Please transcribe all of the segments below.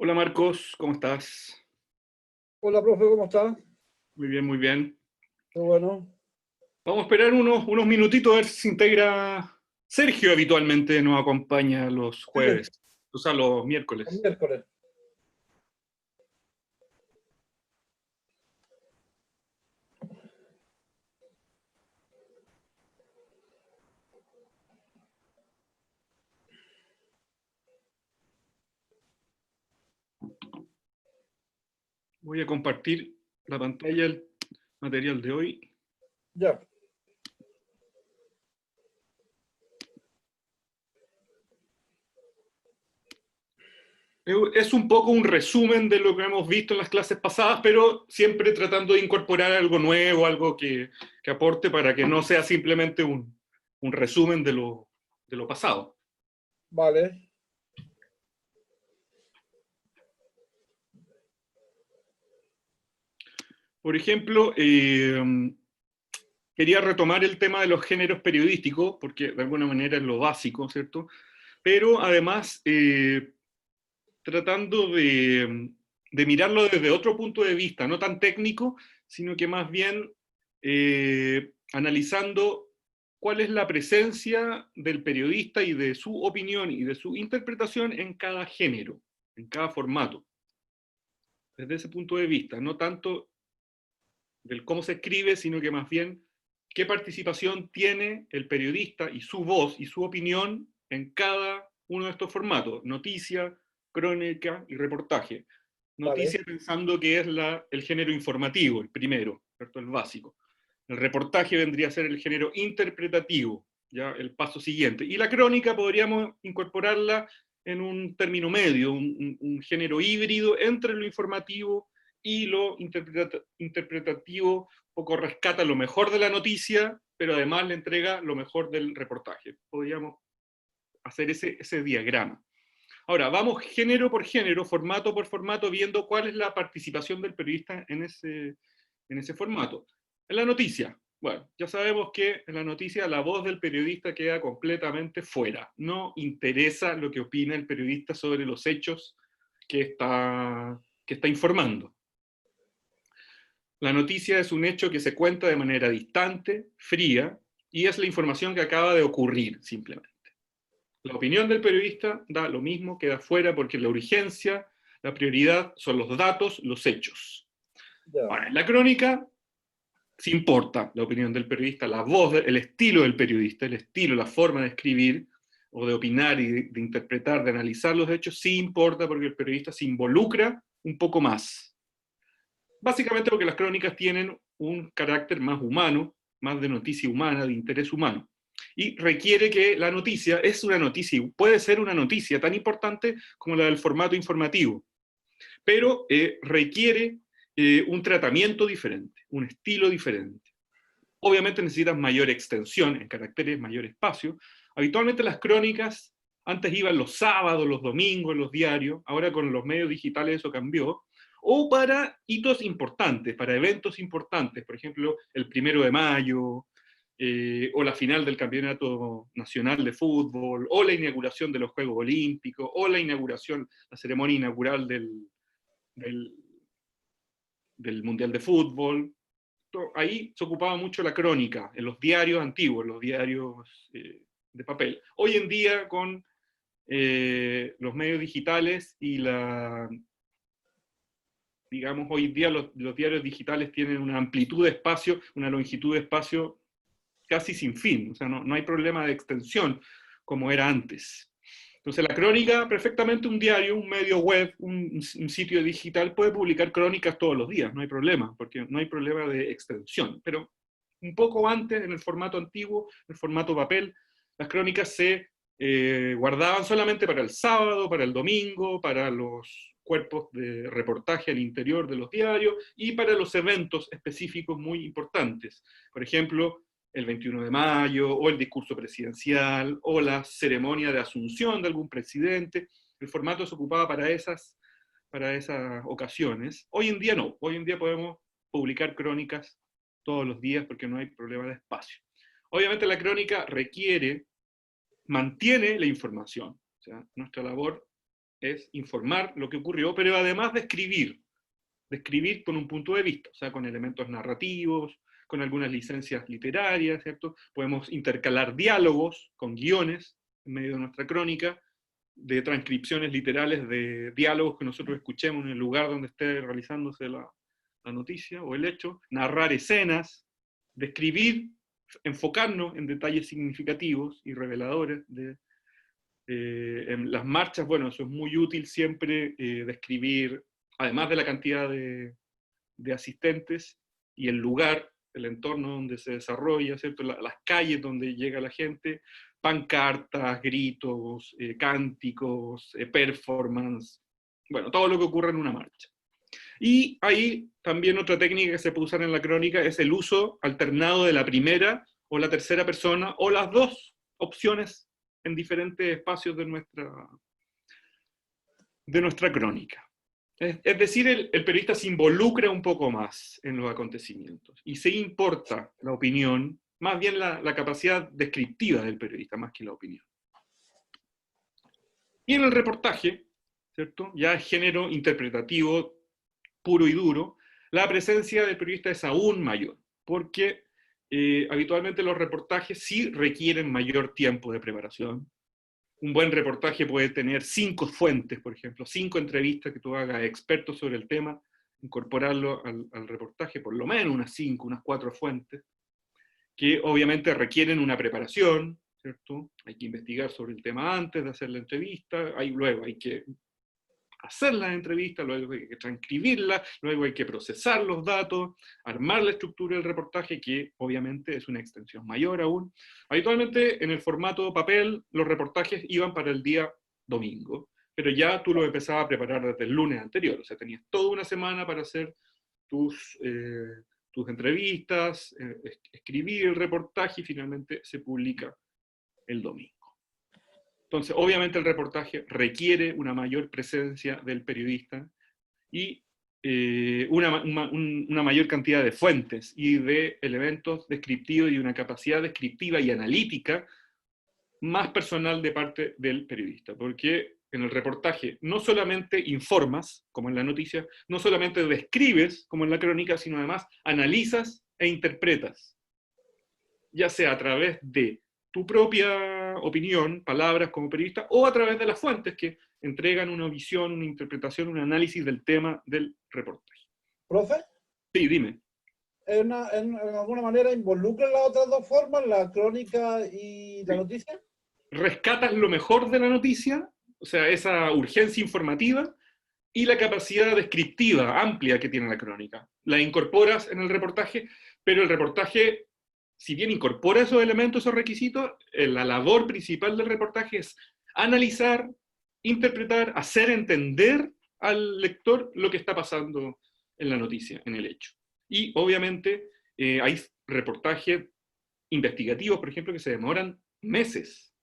Hola Marcos, ¿cómo estás? Hola, profe, ¿cómo está? Muy bien, muy bien. Qué bueno. Vamos a esperar unos minutitos a ver si se integra Sergio. Habitualmente nos acompaña los Sí, jueves, o sea, los el miércoles. miércoles. Voy a compartir la pantalla, el material de hoy. Ya, Es un poco un resumen de lo que hemos visto en las clases pasadas, pero siempre tratando de incorporar algo nuevo, algo que aporte para que no sea simplemente un resumen de lo pasado. vale. Por ejemplo, quería retomar el tema de los géneros periodísticos, porque de alguna manera es lo básico, ¿cierto? Pero además, tratando de mirarlo desde otro punto de vista, no tan técnico, sino que más bien analizando cuál es la presencia del periodista y de su opinión y de su interpretación en cada género, en cada formato. Desde ese punto de vista, no tanto del cómo se escribe, sino que más bien qué participación tiene el periodista y su voz y su opinión en cada uno de estos formatos: noticia, crónica y reportaje. Noticia Vale, pensando que es el género informativo, el primero, ¿cierto? El básico. El reportaje vendría a ser el género interpretativo, ya el paso siguiente. Y la crónica podríamos incorporarla en un término medio, un género híbrido entre lo informativo y lo interpretativo. Un poco rescata lo mejor de la noticia, pero además le entrega lo mejor del reportaje. Podríamos hacer ese diagrama. Ahora, vamos género por género, formato por formato, viendo cuál es la participación del periodista en ese formato. En la noticia, bueno, ya sabemos que en la noticia la voz del periodista queda completamente fuera. No interesa lo que opina el periodista sobre los hechos que está informando. La noticia es un hecho que se cuenta de manera distante, fría, y es la información que acaba de ocurrir, simplemente. La opinión del periodista da lo mismo, queda fuera, porque la urgencia, la prioridad son los datos, los hechos. ya, Ahora, en la crónica sí importa la opinión del periodista, la voz, el estilo del periodista, el estilo, la forma de escribir o de opinar y de interpretar, de analizar los hechos, sí importa, porque el periodista se involucra un poco más. Básicamente porque las crónicas tienen un carácter más humano, más de noticia humana, de interés humano. Y requiere que la noticia es una noticia, puede ser una noticia tan importante como la del formato informativo, pero requiere un tratamiento diferente, un estilo diferente. Obviamente necesitas mayor extensión en caracteres, mayor espacio. Habitualmente las crónicas antes iban los sábados, los domingos, en los diarios. Ahora con los medios digitales eso cambió. O para hitos importantes, para eventos importantes, por ejemplo, el 1 de mayo, o la final del Campeonato Nacional de Fútbol, o la inauguración de los Juegos Olímpicos, o la ceremonia inaugural del, del Mundial de Fútbol. Ahí se ocupaba mucho la crónica, en los diarios antiguos, los diarios de papel. Hoy en día, con los medios digitales digamos, hoy en día los diarios digitales tienen una amplitud de espacio, una longitud de espacio casi sin fin, o sea, no hay problema de extensión como era antes. Entonces la crónica, perfectamente un diario, un medio web, un sitio digital puede publicar crónicas todos los días, no hay problema, porque no hay problema de extensión. Pero un poco antes, en el formato antiguo, el formato papel, las crónicas se guardaban solamente para el sábado, para el domingo, para los cuerpos de reportaje al interior de los diarios y para los eventos específicos muy importantes. Por ejemplo, el 21 de mayo, o el discurso presidencial, o la ceremonia de asunción de algún presidente. El formato se ocupaba para esas ocasiones. Hoy en día no, hoy en día podemos publicar crónicas todos los días porque no hay problema de espacio. Obviamente la crónica mantiene la información. O sea, nuestra labor es informar lo que ocurrió, pero además describir con un punto de vista, o sea, con elementos narrativos, con algunas licencias literarias, ¿cierto? Podemos intercalar diálogos con guiones en medio de nuestra crónica, de transcripciones literales de diálogos que nosotros escuchemos en el lugar donde esté realizándose la noticia o el hecho, narrar escenas, describir, enfocarnos en detalles significativos y reveladores en las marchas. Bueno, eso es muy útil siempre, describir, además de la cantidad de asistentes, y el lugar, el entorno donde se desarrolla, ¿cierto? Las calles donde llega la gente, pancartas, gritos, cánticos, performance, bueno, todo lo que ocurre en una marcha. Y ahí también otra técnica que se puede usar en la crónica es el uso alternado de la primera o la tercera persona, o las dos opciones en diferentes espacios de nuestra crónica. Es decir, el periodista se involucra un poco más en los acontecimientos y se importa la opinión, más bien la capacidad descriptiva del periodista, más que la opinión. Y en el reportaje, ¿cierto? Ya es género interpretativo puro y duro, la presencia del periodista es aún mayor, porque habitualmente los reportajes sí requieren mayor tiempo de preparación. Un buen reportaje puede tener 5 fuentes, por ejemplo, 5 entrevistas que tú hagas a expertos sobre el tema, incorporarlo al reportaje, por lo menos unas 5, unas 4 fuentes, que obviamente requieren una preparación, ¿cierto? Hay que investigar sobre el tema antes de hacer la entrevista, luego hay que hacer la entrevista, luego hay que transcribirla, luego hay que procesar los datos, armar la estructura del reportaje, que obviamente es una extensión mayor aún. Habitualmente en el formato papel los reportajes iban para el día domingo, pero ya tú lo empezabas a preparar desde el lunes anterior, o sea, tenías toda una semana para hacer tus entrevistas, escribir el reportaje, y finalmente se publica el domingo. Entonces, obviamente el reportaje requiere una mayor presencia del periodista y una mayor cantidad de fuentes y de elementos descriptivos y una capacidad descriptiva y analítica más personal de parte del periodista, porque en el reportaje no solamente informas, como en la noticia, no solamente describes, como en la crónica, sino además analizas e interpretas, ya sea a través de tu propia opinión, palabras como periodista, o a través de las fuentes que entregan una visión, una interpretación, un análisis del tema del reportaje. ¿Profe? Sí, dime. ¿En alguna manera involucran las otras dos formas, la crónica y la noticia? Rescatas lo mejor de la noticia, o sea, esa urgencia informativa, y la capacidad descriptiva amplia que tiene la crónica. La incorporas en el reportaje, pero el reportaje, si bien incorpora esos elementos, esos requisitos, la labor principal del reportaje es analizar, interpretar, hacer entender al lector lo que está pasando en la noticia, en el hecho. Y obviamente hay reportajes investigativos, por ejemplo, que se demoran meses,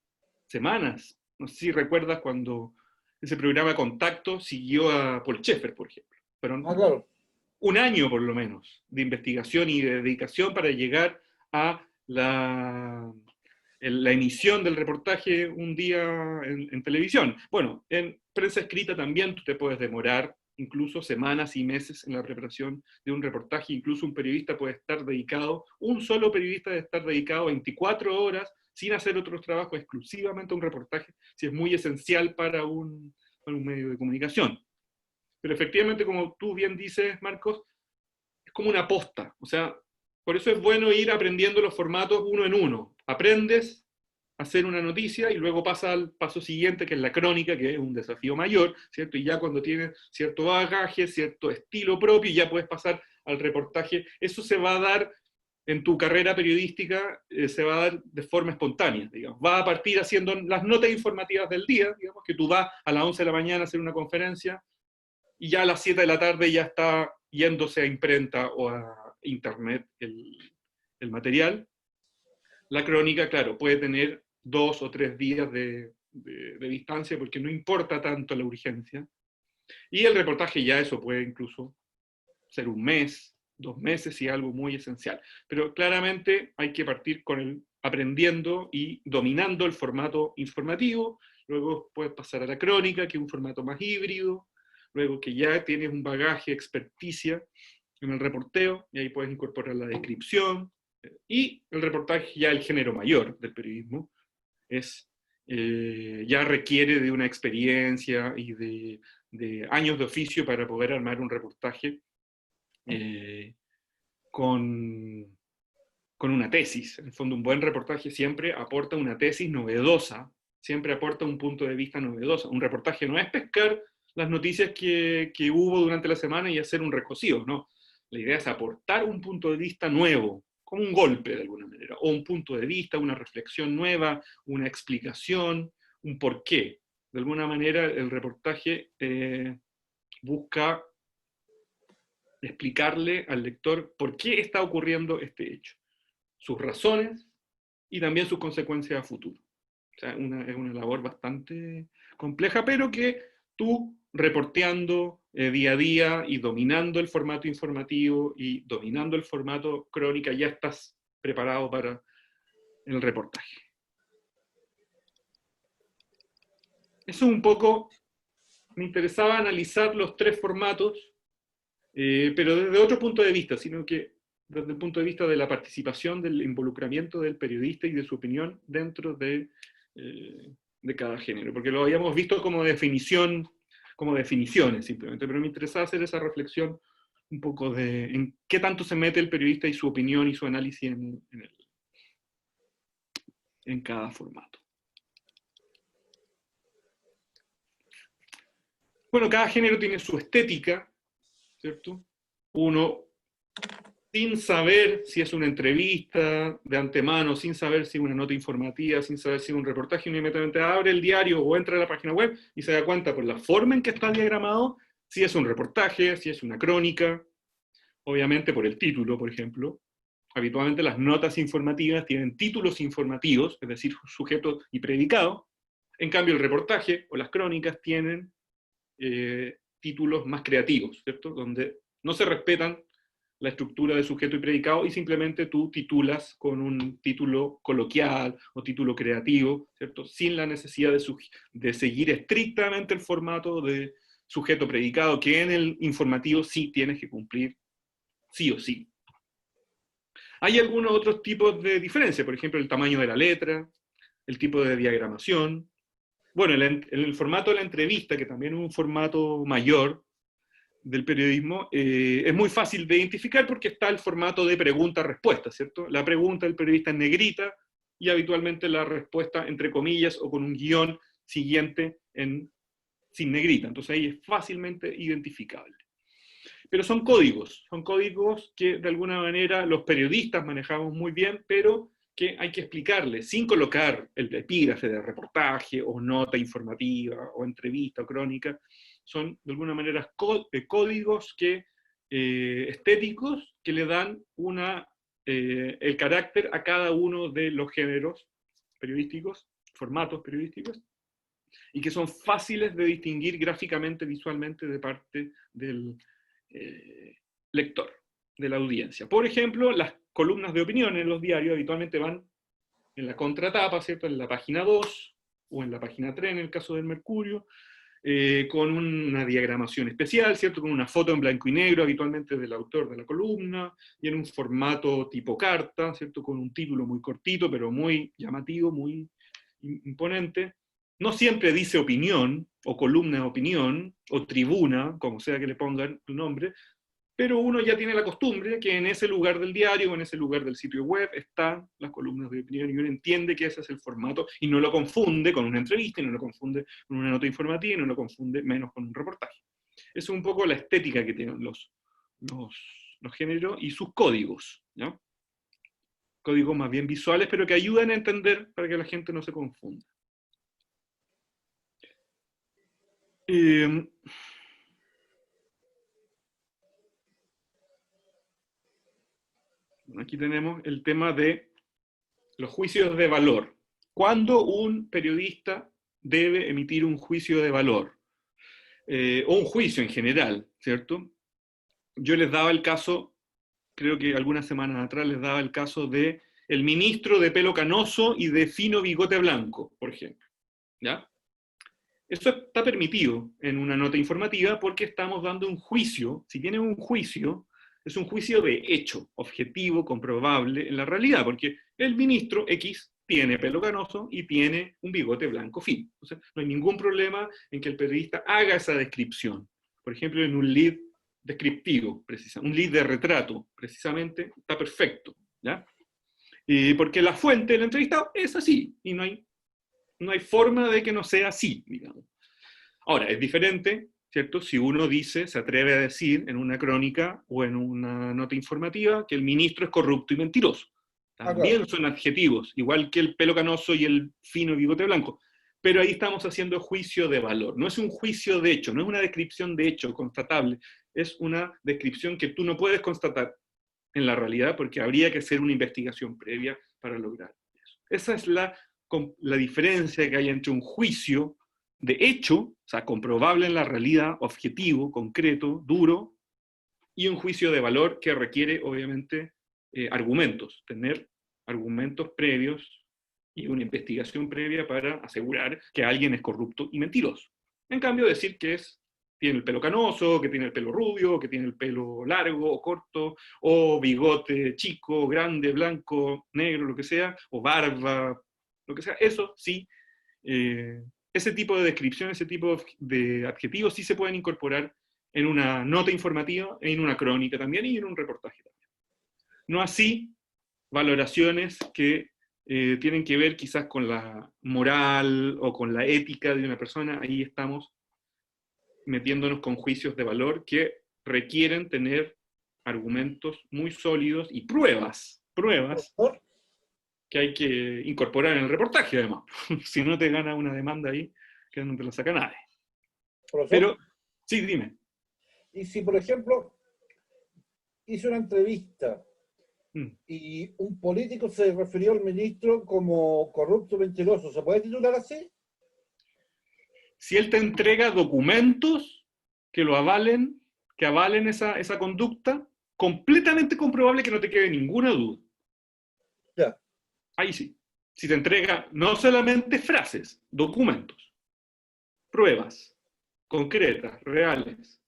semanas. No sé si recuerdas cuando ese programa Contacto siguió a Paul Schaeffer, por ejemplo. Fueron claro. un año por lo menos de investigación y de dedicación para llegar a la emisión del reportaje un día en televisión. Bueno, en prensa escrita también tú te puedes demorar incluso semanas y meses en la preparación de un reportaje. Incluso un periodista puede estar dedicado, un solo periodista debe estar dedicado 24 horas sin hacer otros trabajos, exclusivamente a un reportaje, si es muy esencial para un medio de comunicación. Pero efectivamente, como tú bien dices, Marcos, es como una posta. O sea, por eso es bueno ir aprendiendo los formatos uno en uno. Aprendes a hacer una noticia y luego pasa al paso siguiente, que es la crónica, que es un desafío mayor, ¿cierto? Y ya cuando tienes cierto bagaje, cierto estilo propio, ya puedes pasar al reportaje. Eso se va a dar en tu carrera periodística, se va a dar de forma espontánea, digamos. Va a partir haciendo las notas informativas del día, digamos, que tú vas a las 11 de la mañana a hacer una conferencia, y ya a las 7 de la tarde ya está yéndose a imprenta o a internet el material. La crónica, claro, puede tener 2 o 3 días de distancia, porque no importa tanto la urgencia. Y el reportaje ya eso puede incluso ser un mes, 2 meses, si es algo muy esencial. Pero claramente hay que partir con el aprendiendo y dominando el formato informativo. Luego puedes pasar a la crónica, que es un formato más híbrido. Luego que ya tienes un bagaje, experticia en el reporteo, y ahí puedes incorporar la descripción. Y el reportaje, ya el género mayor del periodismo, ya requiere de una experiencia y de años de oficio para poder armar un reportaje con una tesis. En el fondo, un buen reportaje siempre aporta una tesis novedosa, siempre aporta un punto de vista novedoso. Un reportaje no es pescar las noticias que hubo durante la semana y hacer un recocido, no. La idea es aportar un punto de vista nuevo, como un golpe de alguna manera, o un punto de vista, una reflexión nueva, una explicación, un porqué. De alguna manera el reportaje busca explicarle al lector por qué está ocurriendo este hecho, sus razones y también sus consecuencias a futuro. O sea, es una labor bastante compleja, pero que tú, reporteando día a día y dominando el formato informativo y dominando el formato crónica, ya estás preparado para el reportaje. Eso un poco, me interesaba analizar los tres formatos, pero desde otro punto de vista, sino que desde el punto de vista de la participación, del involucramiento del periodista y de su opinión dentro de cada género, porque lo habíamos visto como definición, como definiciones simplemente, pero me interesaba hacer esa reflexión un poco de en qué tanto se mete el periodista y su opinión y su análisis en cada formato. Bueno, cada género tiene su estética, ¿cierto? Uno, sin saber si es una entrevista de antemano, sin saber si es una nota informativa, sin saber si es un reportaje, inmediatamente abre el diario o entra a la página web y se da cuenta por la forma en que está diagramado si es un reportaje, si es una crónica, obviamente por el título, por ejemplo. Habitualmente las notas informativas tienen títulos informativos, es decir, sujeto y predicado. En cambio el reportaje o las crónicas tienen títulos más creativos, ¿cierto? Donde no se respetan la estructura de sujeto y predicado y simplemente tú titulas con un título coloquial o título creativo, ¿cierto? Sin la necesidad de seguir estrictamente el formato de sujeto-predicado, que en el informativo sí tienes que cumplir sí o sí. Hay algunos otros tipos de diferencia, por ejemplo, el tamaño de la letra, el tipo de diagramación. Bueno, el formato de la entrevista, que también es un formato mayor del periodismo, es muy fácil de identificar porque está el formato de pregunta-respuesta, ¿cierto? La pregunta del periodista en negrita y habitualmente la respuesta entre comillas o con un guión siguiente sin negrita. Entonces ahí es fácilmente identificable. Pero son códigos que de alguna manera los periodistas manejamos muy bien, pero que hay que explicarle, sin colocar el epígrafe de reportaje, o nota informativa, o entrevista, o crónica. Son de alguna manera códigos estéticos que le dan el carácter a cada uno de los géneros periodísticos, formatos periodísticos, y que son fáciles de distinguir gráficamente, visualmente, de parte del lector, de la audiencia. Por ejemplo, las columnas de opinión en los diarios habitualmente van en la contratapa, ¿cierto? En la página 2 o en la página 3 en el caso del Mercurio, con una diagramación especial, ¿cierto? Con una foto en blanco y negro habitualmente del autor de la columna, y en un formato tipo carta, ¿cierto? Con un título muy cortito, pero muy llamativo, muy imponente. No siempre dice opinión, o columna de opinión, o tribuna, como sea que le pongan tu nombre, pero uno ya tiene la costumbre que en ese lugar del diario o en ese lugar del sitio web están las columnas de opinión y uno entiende que ese es el formato y no lo confunde con una entrevista, y no lo confunde con una nota informativa, y no lo confunde menos con un reportaje. Es un poco la estética que tienen los géneros y sus códigos, ¿no? Códigos más bien visuales, pero que ayudan a entender para que la gente no se confunda. Aquí tenemos el tema de los juicios de valor. ¿Cuándo un periodista debe emitir un juicio de valor? O un juicio en general, ¿cierto? Yo les daba el caso, creo que algunas semanas atrás les daba el caso de el ministro de pelo canoso y de fino bigote blanco, por ejemplo. ¿Ya? Eso está permitido en una nota informativa porque estamos dando un juicio. Si tiene un juicio, es un juicio de hecho, objetivo, comprobable en la realidad, porque el ministro X tiene pelo canoso y tiene un bigote blanco fino. Entonces, no hay ningún problema en que el periodista haga esa descripción. Por ejemplo, en un lead descriptivo, un lead de retrato, precisamente, está perfecto. ¿Ya? Porque la fuente del entrevistado es así, y no hay forma de que no sea así, digamos. Ahora, es diferente, ¿cierto? Si uno dice, se atreve a decir en una crónica o en una nota informativa que el ministro es corrupto y mentiroso. También Claro. son adjetivos, igual que el pelo canoso y el fino bigote blanco. Pero ahí estamos haciendo juicio de valor. No es un juicio de hecho, no es una descripción de hecho constatable. Es una descripción que tú no puedes constatar en la realidad porque habría que hacer una investigación previa para lograr eso. Esa es la diferencia que hay entre un juicio de hecho, o sea, comprobable en la realidad, objetivo, concreto, duro, y un juicio de valor que requiere, obviamente, argumentos, tener argumentos previos y una investigación previa para asegurar que alguien es corrupto y mentiroso. En cambio, decir que tiene el pelo canoso, que tiene el pelo rubio, que tiene el pelo largo o corto, o bigote chico, grande, blanco, negro, lo que sea, o barba, lo que sea, eso sí, ese tipo de descripción, ese tipo de adjetivos sí se pueden incorporar en una nota informativa, en una crónica también y en un reportaje también. No así valoraciones que tienen que ver quizás con la moral o con la ética de una persona. Ahí estamos metiéndonos con juicios de valor que requieren tener argumentos muy sólidos y pruebas que hay que incorporar en el reportaje además. Si no te gana una demanda ahí, que no te la saca nadie. Profesor, Pero, sí, dime. y si por ejemplo hizo una entrevista Mm. y un político se refirió al ministro como corrupto mentiroso, ¿se puede titular así? Si él te entrega documentos que lo avalen, que avalen esa conducta, completamente comprobable que no te quede ninguna duda. Ya. Ahí sí. Si te entrega no solamente frases, documentos, pruebas concretas, reales.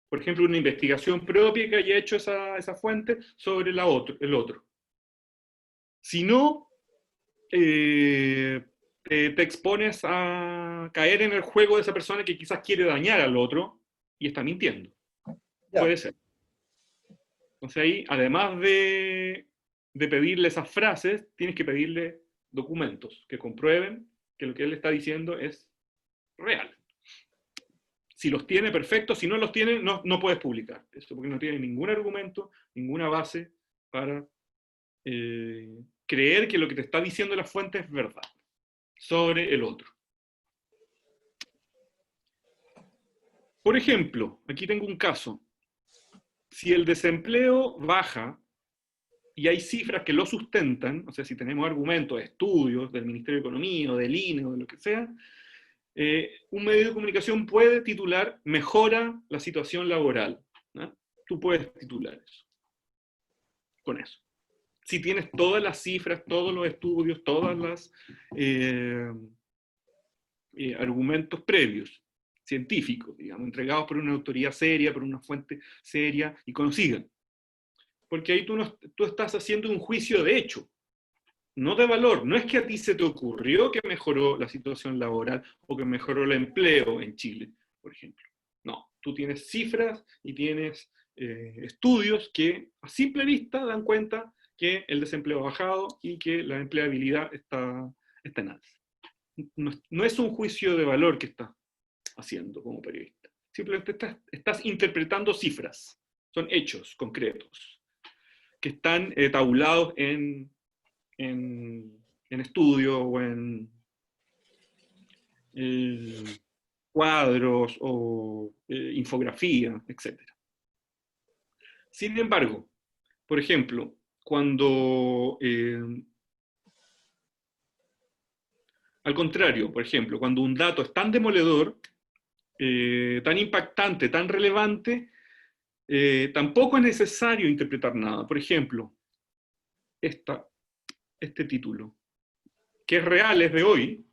Por ejemplo, una investigación propia que haya hecho esa fuente sobre el otro. Si no, te expones a caer en el juego de esa persona que quizás quiere dañar al otro y está mintiendo. Ya. Puede ser. Entonces ahí, además de pedirle esas frases, tienes que pedirle documentos que comprueben que lo que él está diciendo es real. Si los tiene, perfecto. Si no los tiene, no puedes publicar eso, porque no tiene ningún argumento, ninguna base para creer que lo que te está diciendo la fuente es verdad sobre el otro. Por ejemplo, aquí tengo un caso. Si el desempleo baja y hay cifras que lo sustentan, o sea, si tenemos argumentos, estudios del Ministerio de Economía, o del INE, o de lo que sea, un medio de comunicación puede titular "mejora la situación laboral". ¿No? Tú puedes titular eso, con eso. Si tienes todas las cifras, todos los estudios, todos los argumentos previos, científicos, digamos, entregados por una autoridad seria, por una fuente seria y conocida. Porque ahí tú estás haciendo un juicio de hecho, no de valor. No es que a ti se te ocurrió que mejoró la situación laboral o que mejoró el empleo en Chile, por ejemplo. No, tú tienes cifras y tienes estudios que a simple vista dan cuenta que el desempleo ha bajado y que la empleabilidad está en alza. No es un juicio de valor que estás haciendo como periodista. Simplemente estás interpretando cifras. Son hechos concretos que están tabulados en estudios o en cuadros o infografía, etc. Sin embargo, por ejemplo, cuando, al contrario, por ejemplo, cuando un dato es tan demoledor, tan impactante, tan relevante, tampoco es necesario interpretar nada. Por ejemplo, este título, que es real, es de hoy,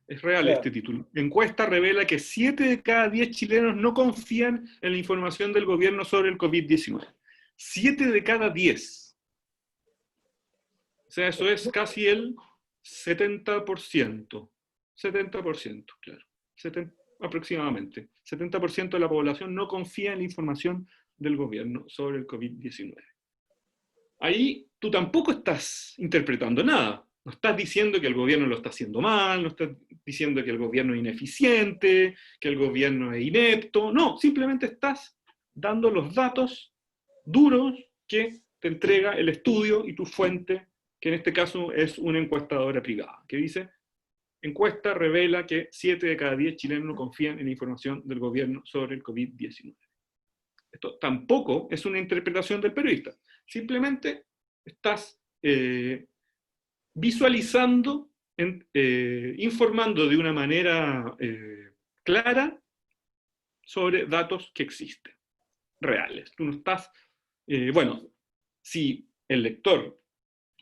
es real este título. Encuesta revela que 7 de cada 10 chilenos no confían en la información del gobierno sobre el COVID-19. 7 de cada 10. O sea, eso es casi el 70%. 70%, claro. Aproximadamente. 70% de la población no confía en la información del gobierno sobre el COVID-19. Ahí tú tampoco estás interpretando nada. No estás diciendo que el gobierno lo está haciendo mal, no estás diciendo que el gobierno es ineficiente, que el gobierno es inepto. No, simplemente estás dando los datos duros que te entrega el estudio y tu fuente, que en este caso es una encuestadora privada, que dice: encuesta revela que 7 de cada 10 chilenos no confían en la información del gobierno sobre el COVID-19. Esto tampoco es una interpretación del periodista. Simplemente estás visualizando, informando de una manera clara sobre datos que existen, reales. Tú no estás, bueno, si el lector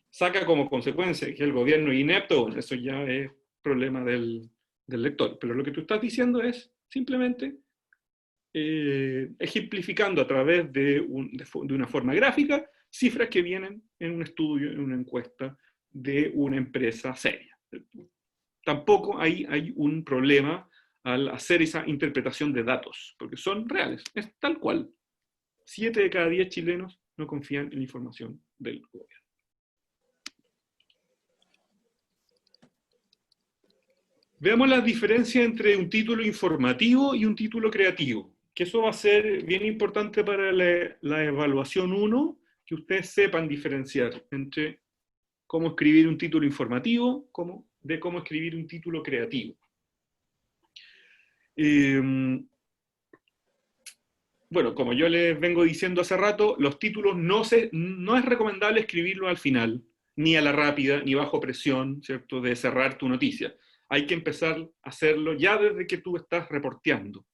saca como consecuencia que el gobierno es inepto, bueno, eso ya es problema del lector. Pero lo que tú estás diciendo es simplemente ejemplificando a través de una forma gráfica cifras que vienen en un estudio, en una encuesta de una empresa seria. Tampoco hay un problema al hacer esa interpretación de datos, porque son reales, es tal cual. 7 de cada 10 chilenos no confían en la información del gobierno. Veamos la diferencia entre un título informativo y un título creativo, que eso va a ser bien importante para la evaluación 1, que ustedes sepan diferenciar entre cómo escribir un título informativo de cómo escribir un título creativo. Bueno, como yo les vengo diciendo hace rato, los títulos no es recomendable escribirlos al final, ni a la rápida, ni bajo presión, ¿cierto?, de cerrar tu noticia. Hay que empezar a hacerlo ya desde que tú estás reporteando.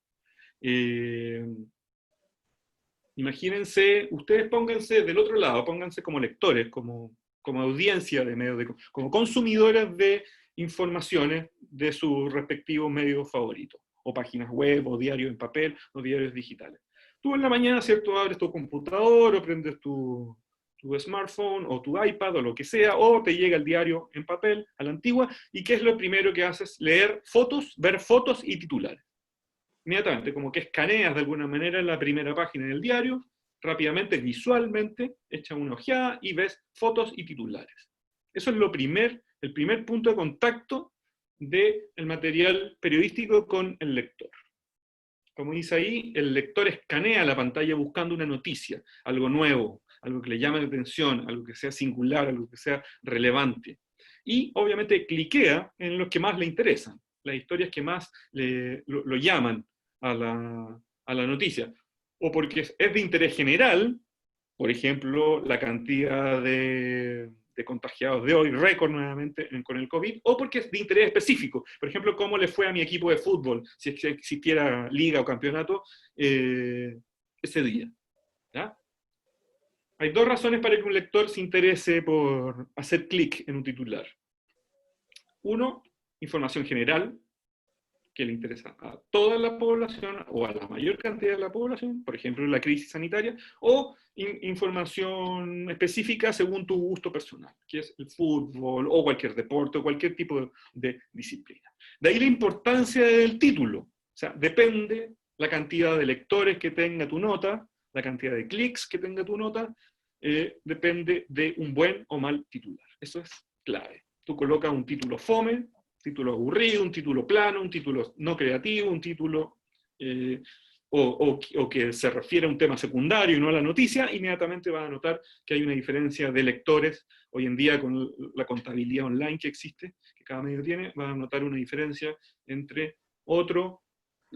Imagínense, ustedes pónganse del otro lado, pónganse como lectores, como audiencia de medios, como consumidores de informaciones de sus respectivos medios favoritos, o páginas web, o diarios en papel, o diarios digitales. Tú en la mañana, ¿cierto?, abres tu computador, o prendes tu smartphone, o tu iPad, o lo que sea, o te llega el diario en papel, a la antigua, y ¿qué es lo primero que haces? Leer fotos, ver fotos y titulares. Inmediatamente, como que escaneas de alguna manera la primera página del diario, rápidamente, visualmente, echas una ojeada y ves fotos y titulares. Eso es el primer punto de contacto del material periodístico con el lector. Como dice ahí, el lector escanea la pantalla buscando una noticia, algo nuevo, algo que le llame la atención, algo que sea singular, algo que sea relevante. Y obviamente cliquea en los que más le interesan, las historias que más lo llaman a la noticia. O porque es de interés general, por ejemplo, la cantidad de contagiados de hoy, récord nuevamente con el COVID, o porque es de interés específico. Por ejemplo, cómo le fue a mi equipo de fútbol, si existiera liga o campeonato ese día. ¿Ya? Hay dos razones para que un lector se interese por hacer clic en un titular. Uno, información general, que le interesa a toda la población o a la mayor cantidad de la población, por ejemplo, la crisis sanitaria, o información específica según tu gusto personal, que es el fútbol o cualquier deporte o cualquier tipo de disciplina. De ahí la importancia del título. O sea, depende la cantidad de lectores que tenga tu nota, la cantidad de clics que tenga tu nota, depende de un buen o mal titular. Eso es clave. Tú colocas un título fome, título aburrido, un título plano, un título no creativo, un título o que se refiere a un tema secundario y no a la noticia, inmediatamente vas a notar que hay una diferencia de lectores. Hoy en día, con la contabilidad online que existe, que cada medio tiene, vas a notar una diferencia entre otro,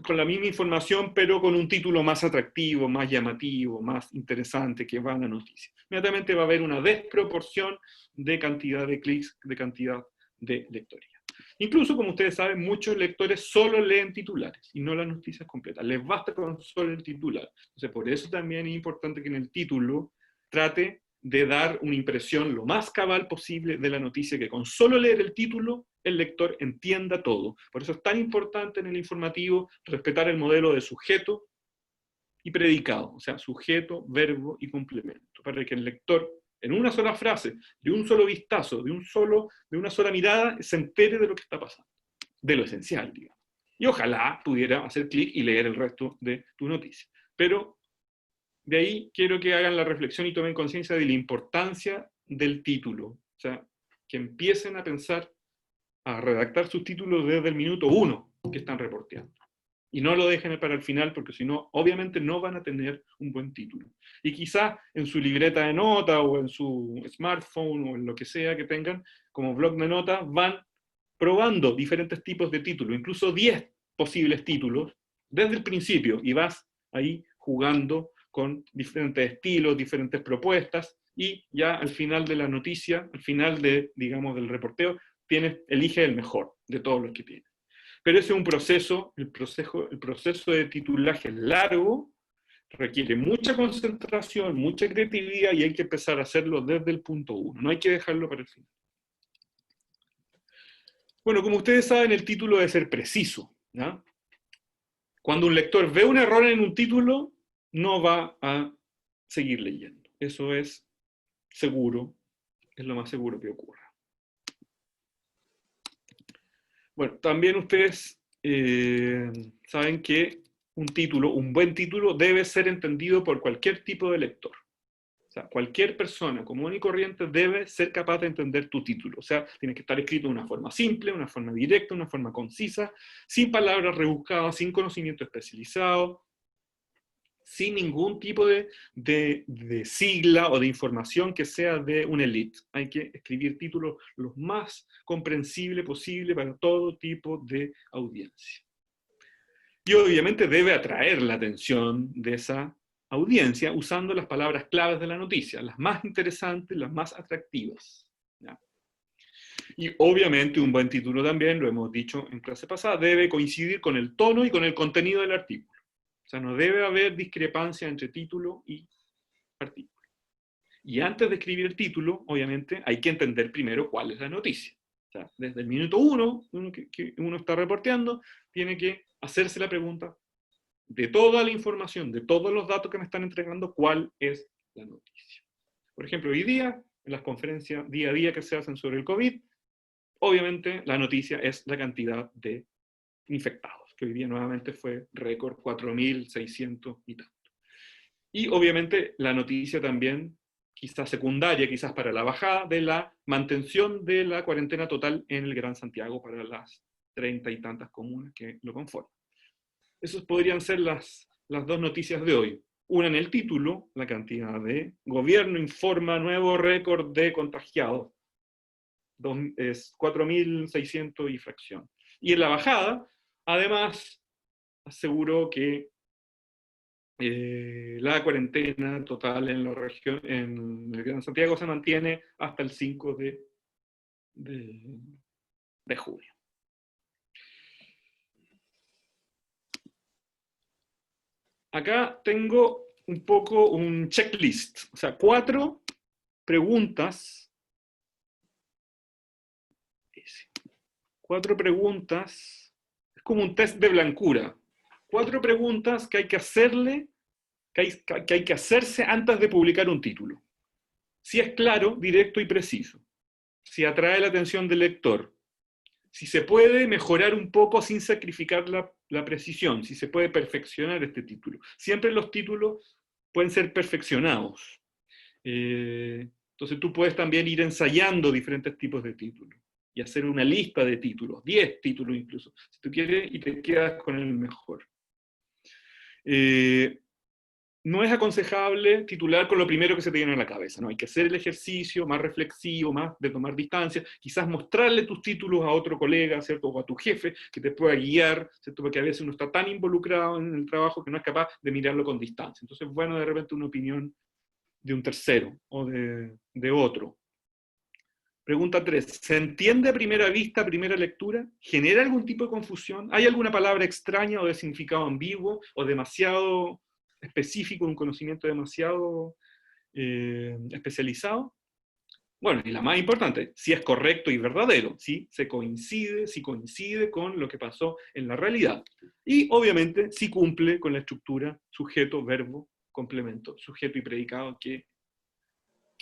con la misma información, pero con un título más atractivo, más llamativo, más interesante que va a la noticia. Inmediatamente va a haber una desproporción de cantidad de clics, de cantidad de lectoría. Incluso, como ustedes saben, muchos lectores solo leen titulares y no las noticias completas. Les basta con solo el titular. Entonces, por eso también es importante que en el título trate de dar una impresión lo más cabal posible de la noticia, que con solo leer el título el lector entienda todo. Por eso es tan importante en el informativo respetar el modelo de sujeto y predicado, o sea, sujeto, verbo y complemento, para que el lector, en una sola frase, de un solo vistazo, de una sola mirada, se entere de lo que está pasando, de lo esencial, digamos. Y ojalá pudiera hacer clic y leer el resto de tu noticia. Pero de ahí quiero que hagan la reflexión y tomen conciencia de la importancia del título. O sea, que empiecen a pensar, a redactar sus títulos desde el minuto 1 que están reporteando. Y no lo dejen para el final, porque si no, obviamente no van a tener un buen título. Y quizás en su libreta de nota, o en su smartphone, o en lo que sea que tengan, como blog de notas, van probando diferentes tipos de títulos, incluso 10 posibles títulos, desde el principio, y vas ahí jugando con diferentes estilos, diferentes propuestas, y ya al final de la noticia, al final digamos, del reporteo, elige el mejor de todos los que tienes. Pero ese es un proceso, el proceso de titulaje es largo, requiere mucha concentración, mucha creatividad, y hay que empezar a hacerlo desde el punto 1, no hay que dejarlo para el final. Bueno, como ustedes saben, el título debe ser preciso, ¿ya? Cuando un lector ve un error en un título, no va a seguir leyendo. Eso es seguro, es lo más seguro que ocurra. Bueno, también ustedes saben que un buen título, debe ser entendido por cualquier tipo de lector. O sea, cualquier persona común y corriente debe ser capaz de entender tu título. O sea, tiene que estar escrito de una forma simple, una forma directa, una forma concisa, sin palabras rebuscadas, sin conocimiento especializado, sin ningún tipo de sigla o de información que sea de una élite. Hay que escribir títulos lo más comprensible posible para todo tipo de audiencia. Y obviamente debe atraer la atención de esa audiencia usando las palabras claves de la noticia, las más interesantes, las más atractivas. ¿Ya? Y obviamente un buen título también, lo hemos dicho en clase pasada, debe coincidir con el tono y con el contenido del artículo. O sea, no debe haber discrepancia entre título y artículo. Y antes de escribir el título, obviamente, hay que entender primero cuál es la noticia. O sea, desde el minuto 1 que uno está reporteando, tiene que hacerse la pregunta de toda la información, de todos los datos que me están entregando, ¿cuál es la noticia? Por ejemplo, hoy día, en las conferencias día a día que se hacen sobre el COVID, obviamente la noticia es la cantidad de infectados, que hoy día nuevamente fue récord 4.600 y tanto. Y obviamente la noticia también, quizás secundaria, quizás para la bajada, de la mantención de la cuarentena total en el Gran Santiago para las 30 y tantas comunas que lo conforman. Esas podrían ser las dos noticias de hoy. Una en el título, la cantidad de gobierno informa nuevo récord de contagiados, es 4.600 y fracción. Y en la bajada, además, aseguró que la cuarentena total en la región, en el Gran Santiago, se mantiene hasta el 5 de junio. Acá tengo un poco un checklist, o sea, 4 preguntas. 4 preguntas, es como un test de blancura. 4 preguntas que hay que hacerle, que hay que hacerse antes de publicar un título. Si es claro, directo y preciso. Si atrae la atención del lector. Si se puede mejorar un poco sin sacrificar la precisión, si se puede perfeccionar este título. Siempre los títulos pueden ser perfeccionados. Entonces tú puedes también ir ensayando diferentes tipos de títulos y hacer una lista de títulos, 10 títulos incluso, si tú quieres, y te quedas con el mejor. No es aconsejable titular con lo primero que se te viene a la cabeza, ¿no? Hay que hacer el ejercicio más reflexivo, más de tomar distancia, quizás mostrarle tus títulos a otro colega, ¿cierto? O a tu jefe, que te pueda guiar, ¿cierto? Porque a veces uno está tan involucrado en el trabajo que no es capaz de mirarlo con distancia. Entonces, bueno, de repente una opinión de un tercero o de otro. Pregunta 3. ¿Se entiende a primera vista, a primera lectura? ¿Genera algún tipo de confusión? ¿Hay alguna palabra extraña o de significado ambiguo o demasiado específico, un conocimiento demasiado especializado. Bueno, y la más importante, si es correcto y verdadero, si coincide con lo que pasó en la realidad. Y obviamente si cumple con la estructura sujeto, verbo, complemento, sujeto y predicado que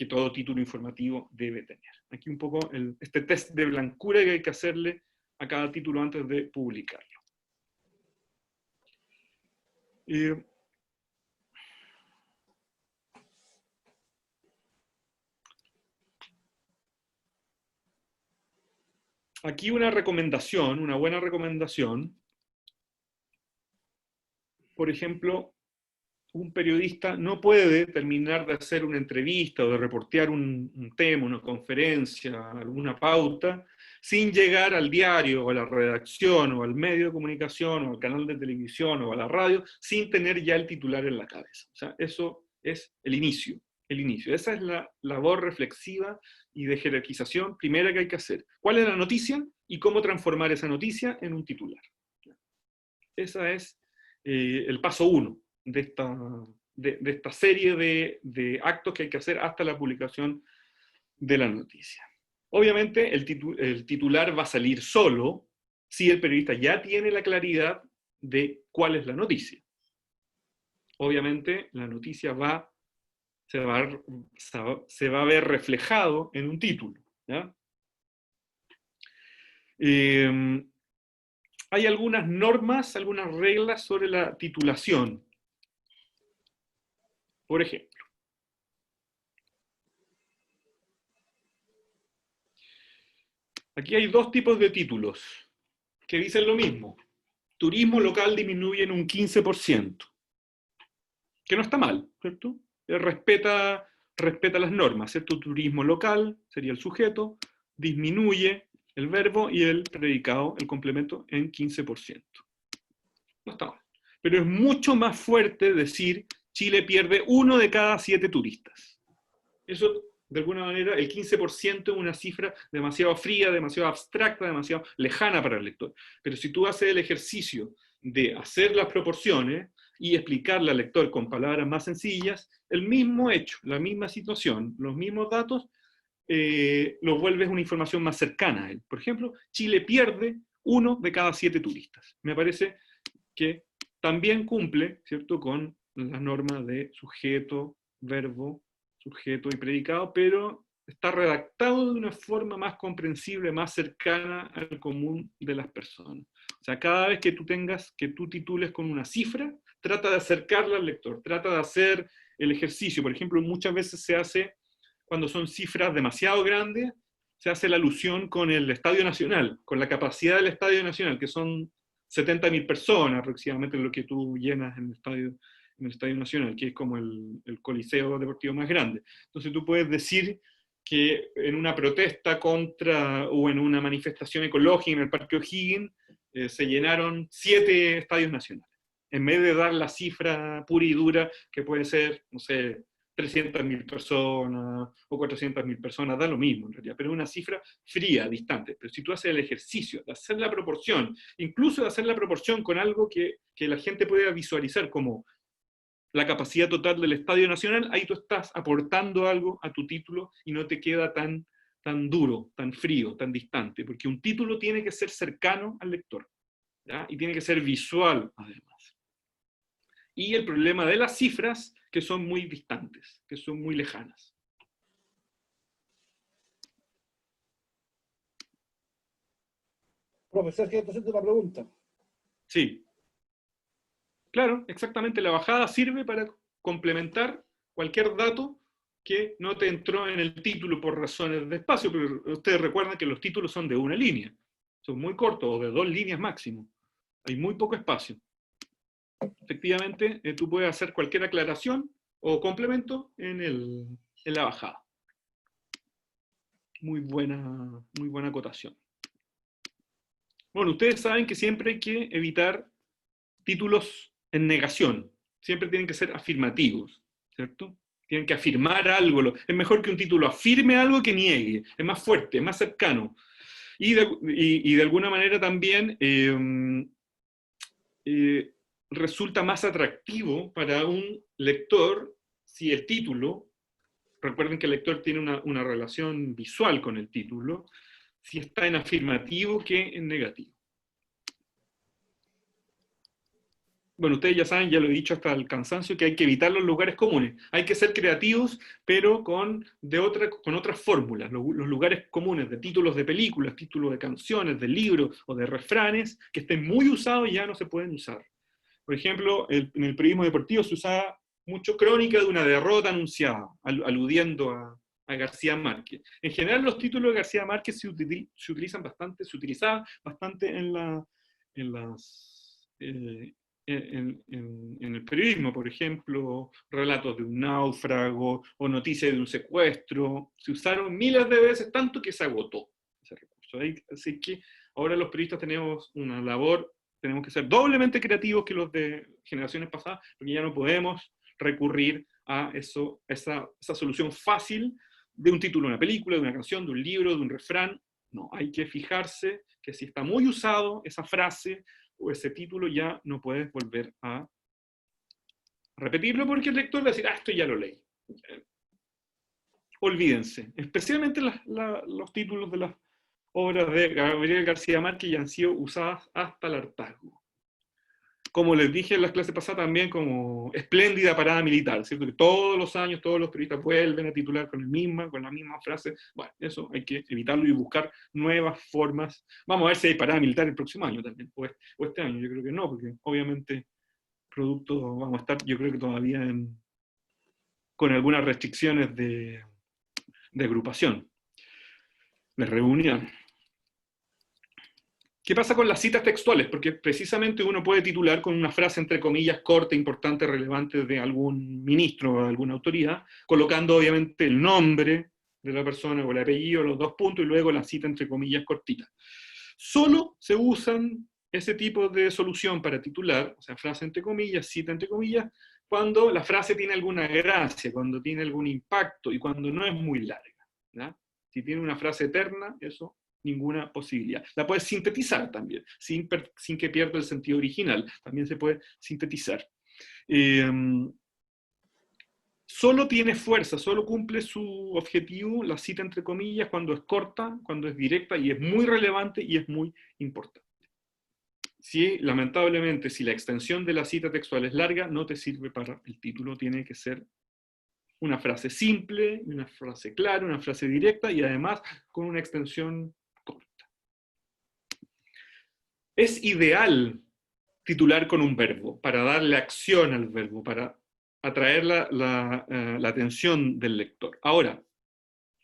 todo título informativo debe tener. Aquí un poco este test de blancura que hay que hacerle a cada título antes de publicarlo. Aquí una recomendación, una buena recomendación. Por ejemplo, un periodista no puede terminar de hacer una entrevista o de reportear un tema, una conferencia, alguna pauta, sin llegar al diario o a la redacción o al medio de comunicación o al canal de televisión o a la radio, sin tener ya el titular en la cabeza. O sea, eso es el inicio. El inicio. Esa es la labor reflexiva y de jerarquización primera que hay que hacer. ¿Cuál es la noticia y cómo transformar esa noticia en un titular? Ese es el paso 1 de esta serie de actos que hay que hacer hasta la publicación de la noticia. Obviamente el titular va a salir solo si el periodista ya tiene la claridad de cuál es la noticia. Obviamente la noticia se va a ver reflejado en un título, ¿ya? Hay algunas normas, algunas reglas sobre la titulación. Por ejemplo, aquí hay dos tipos de títulos que dicen lo mismo. Turismo local disminuye en un 15%, que no está mal, ¿cierto? Respeta las normas, ¿cierto? Turismo local sería el sujeto, disminuye el verbo y el predicado, el complemento, en 15%. No está mal. Pero es mucho más fuerte decir Chile pierde 1 de cada 7 turistas. Eso, de alguna manera, el 15% es una cifra demasiado fría, demasiado abstracta, demasiado lejana para el lector. Pero si tú haces el ejercicio de hacer las proporciones y explicarle al lector con palabras más sencillas, el mismo hecho, la misma situación, los mismos datos, lo vuelves una información más cercana a él. Por ejemplo, Chile pierde 1 de cada 7 turistas. Me parece que también cumple, ¿cierto?, con las normas de sujeto, verbo, sujeto y predicado, pero está redactado de una forma más comprensible, más cercana al común de las personas. O sea, cada vez que tú titules con una cifra, trata de acercarla al lector, trata de hacer el ejercicio. Por ejemplo, muchas veces se hace, cuando son cifras demasiado grandes, se hace la alusión con el Estadio Nacional, con la capacidad del Estadio Nacional, que son 70.000 personas aproximadamente lo que tú llenas en el Estadio Nacional, que es como el coliseo deportivo más grande. Entonces tú puedes decir que en una protesta contra o en una manifestación ecológica en el Parque O'Higgins se llenaron 7 estadios nacionales. En vez de dar la cifra pura y dura que puede ser, no sé, 300.000 personas o 400.000 personas, da lo mismo en realidad, pero es una cifra fría, distante. Pero si tú haces el ejercicio de hacer la proporción, incluso de hacer la proporción con algo que la gente pueda visualizar como la capacidad total del Estadio Nacional, ahí tú estás aportando algo a tu título y no te queda tan duro, tan frío, tan distante, porque un título tiene que ser cercano al lector, ¿ya? Y tiene que ser visual además. Y el problema de las cifras, que son muy distantes, que son muy lejanas. Profesor, que haciendo una pregunta. Sí. Claro, exactamente. La bajada sirve para complementar cualquier dato que no te entró en el título por razones de espacio, pero ustedes recuerdan que los títulos son de una línea. Son muy cortos, o de 2 líneas máximo. Hay muy poco espacio. Efectivamente, tú puedes hacer cualquier aclaración o complemento en la bajada. Muy buena acotación. Bueno, ustedes saben que siempre hay que evitar títulos en negación. Siempre tienen que ser afirmativos, ¿cierto? Tienen que afirmar algo. Es mejor que un título afirme algo que niegue. Es más fuerte, es más cercano. Y de alguna manera también resulta más atractivo para un lector si el título recuerden que el lector tiene una relación visual con el título, si está en afirmativo que en negativo. Bueno, ustedes ya saben, ya lo he dicho hasta el cansancio, que hay que evitar los lugares comunes. Hay que ser creativos, pero con otras fórmulas. Los lugares comunes de títulos de películas, títulos de canciones, de libros o de refranes, que estén muy usados ya no se pueden usar. Por ejemplo, en el periodismo deportivo se usaba mucho crónica de una derrota anunciada, aludiendo a García Márquez. En general los títulos de García Márquez se utilizaban bastante en el periodismo, por ejemplo, relatos de un náufrago o noticias de un secuestro. Se usaron miles de veces, tanto que se agotó ese recurso. Así que ahora los periodistas tenemos una labor, tenemos que ser doblemente creativos que los de generaciones pasadas, porque ya no podemos recurrir a esa solución fácil de un título de una película, de una canción, de un libro, de un refrán. No, hay que fijarse que si está muy usado esa frase o ese título, ya no puedes volver a repetirlo porque el lector va a decir, esto ya lo leí. Olvídense, especialmente los títulos de las obras de Gabriel García Márquez ya han sido usadas hasta el hartazgo. Como les dije en las clases pasadas, también como espléndida parada militar, ¿cierto? Que todos los años todos los periodistas vuelven a titular con la misma frase. Bueno, eso hay que evitarlo y buscar nuevas formas. Vamos a ver si hay parada militar el próximo año también, o este año, yo creo que no, porque obviamente productos vamos a estar, yo creo que todavía con algunas restricciones de agrupación, de reunión. ¿Qué pasa con las citas textuales? Porque precisamente uno puede titular con una frase entre comillas corta, importante, relevante de algún ministro o de alguna autoridad, colocando obviamente el nombre de la persona o el apellido, los dos puntos, y luego la cita entre comillas cortita. Solo se usan ese tipo de solución para titular, o sea, frase entre comillas, cita entre comillas, cuando la frase tiene alguna gracia, cuando tiene algún impacto y cuando no es muy larga, ¿ya? Si tiene una frase eterna, eso ninguna posibilidad. La puedes sintetizar también, sin que pierda el sentido original. También se puede sintetizar. Solo tiene fuerza, solo cumple su objetivo, la cita entre comillas, cuando es corta, cuando es directa y es muy relevante y es muy importante. Lamentablemente, si la extensión de la cita textual es larga, no te sirve para el título, tiene que ser una frase simple, una frase clara, una frase directa y además con una extensión corta. Es ideal titular con un verbo, para darle acción al verbo, para atraer la atención del lector. Ahora,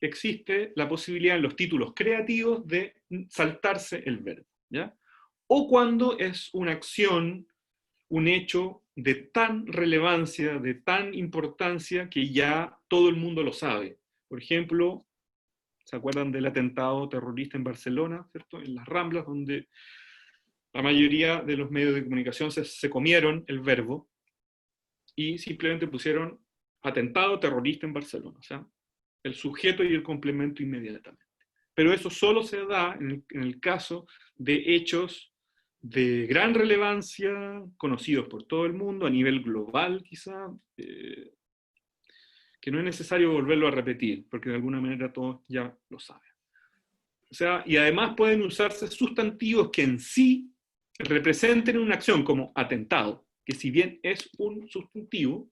existe la posibilidad en los títulos creativos de saltarse el verbo, ¿ya? O cuando es una acción, un hecho de tan relevancia, de tan importancia, que ya todo el mundo lo sabe. Por ejemplo, ¿se acuerdan del atentado terrorista en Barcelona, ¿cierto? En las Ramblas, donde la mayoría de los medios de comunicación se comieron el verbo y simplemente pusieron atentado terrorista en Barcelona, o sea, el sujeto y el complemento inmediatamente. Pero eso solo se da en el caso de hechos de gran relevancia, conocidos por todo el mundo, a nivel global quizá, que no es necesario volverlo a repetir, porque de alguna manera todos ya lo saben. O sea, y además pueden usarse sustantivos que en sí representen una acción, como atentado, que si bien es un sustantivo,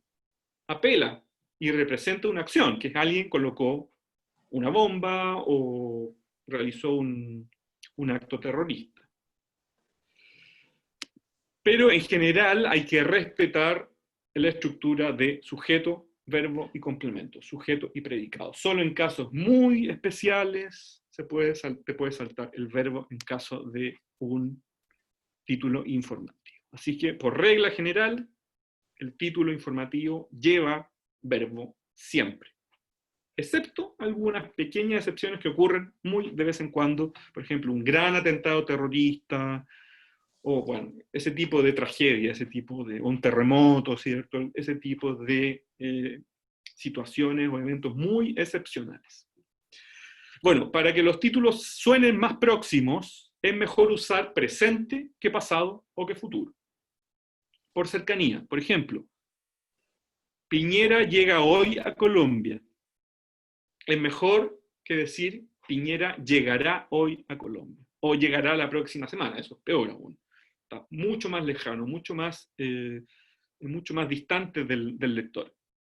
apela y representa una acción, que es alguien colocó una bomba o realizó un acto terrorista. Pero en general hay que respetar la estructura de sujeto, verbo y complemento, sujeto y predicado. Solo en casos muy especiales te puede saltar el verbo en caso de un título informativo. Así que, por regla general, el título informativo lleva verbo siempre. Excepto algunas pequeñas excepciones que ocurren muy de vez en cuando, por ejemplo, un gran atentado terrorista, o bueno, ese tipo de tragedia, un terremoto, ¿cierto? Ese tipo de situaciones o eventos muy excepcionales. Bueno, para que los títulos suenen más próximos, es mejor usar presente que pasado o que futuro. Por cercanía, por ejemplo, Piñera llega hoy a Colombia. es mejor que decir Piñera llegará hoy a Colombia, o llegará la próxima semana, eso es peor aún. Está mucho más lejano, mucho más distante del lector.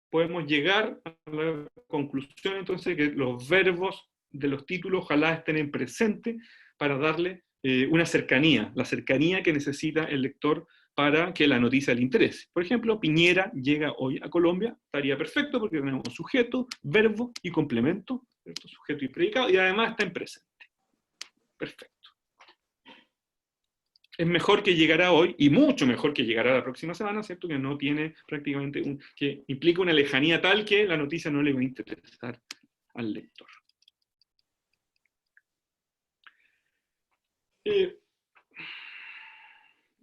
Podemos llegar a la conclusión entonces que los verbos de los títulos ojalá estén en presente para darle una cercanía, la cercanía que necesita el lector para que la noticia le interese. Por ejemplo, Piñera llega hoy a Colombia, estaría perfecto porque tenemos sujeto, verbo y complemento, ¿cierto? Sujeto y predicado, y además está en presente. Perfecto. Es mejor que llegará hoy, y mucho mejor que llegará la próxima semana, ¿cierto? Que no tiene prácticamente que implica una lejanía tal que la noticia no le va a interesar al lector.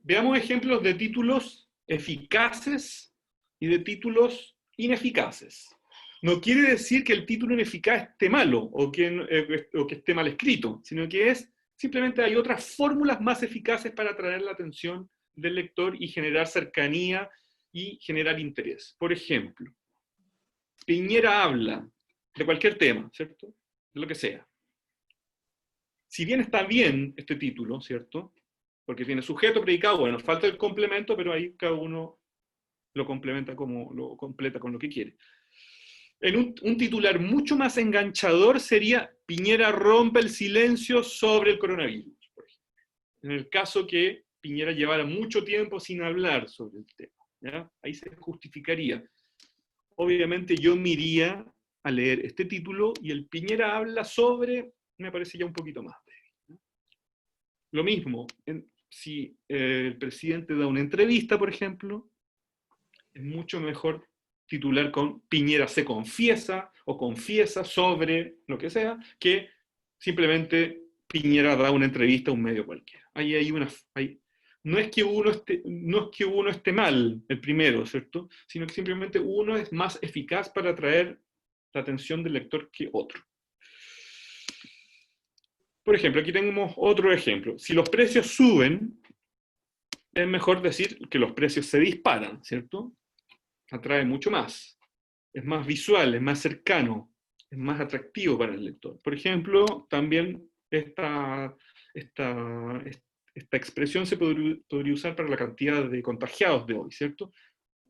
Veamos ejemplos de títulos eficaces y de títulos ineficaces. No quiere decir que el título ineficaz esté malo o que esté mal escrito, sino que simplemente hay otras fórmulas más eficaces para atraer la atención del lector y generar cercanía y generar interés. Por ejemplo, Piñera habla de cualquier tema, ¿cierto? De lo que sea. Si bien está bien este título, ¿cierto? Porque tiene sujeto, predicado, bueno, falta el complemento, pero ahí cada uno lo complementa lo completa con lo que quiere. Un titular mucho más enganchador sería Piñera rompe el silencio sobre el coronavirus, por ejemplo. En el caso que Piñera llevara mucho tiempo sin hablar sobre el tema, ¿ya? Ahí se justificaría. Obviamente yo me iría a leer este título y el Piñera habla sobre, me parece ya un poquito más débil, ¿no? Lo mismo, si el presidente da una entrevista, por ejemplo, es mucho mejor titular con Piñera se confiesa o confiesa sobre lo que sea, que simplemente Piñera da una entrevista a un medio cualquiera. No es que uno esté mal, el primero, ¿cierto? Sino que simplemente uno es más eficaz para atraer la atención del lector que otro. Por ejemplo, aquí tenemos otro ejemplo. Si los precios suben, es mejor decir que los precios se disparan, ¿cierto? Atrae mucho más. Es más visual, es más cercano, es más atractivo para el lector. Por ejemplo, también esta expresión se podría usar para la cantidad de contagiados de hoy, ¿cierto?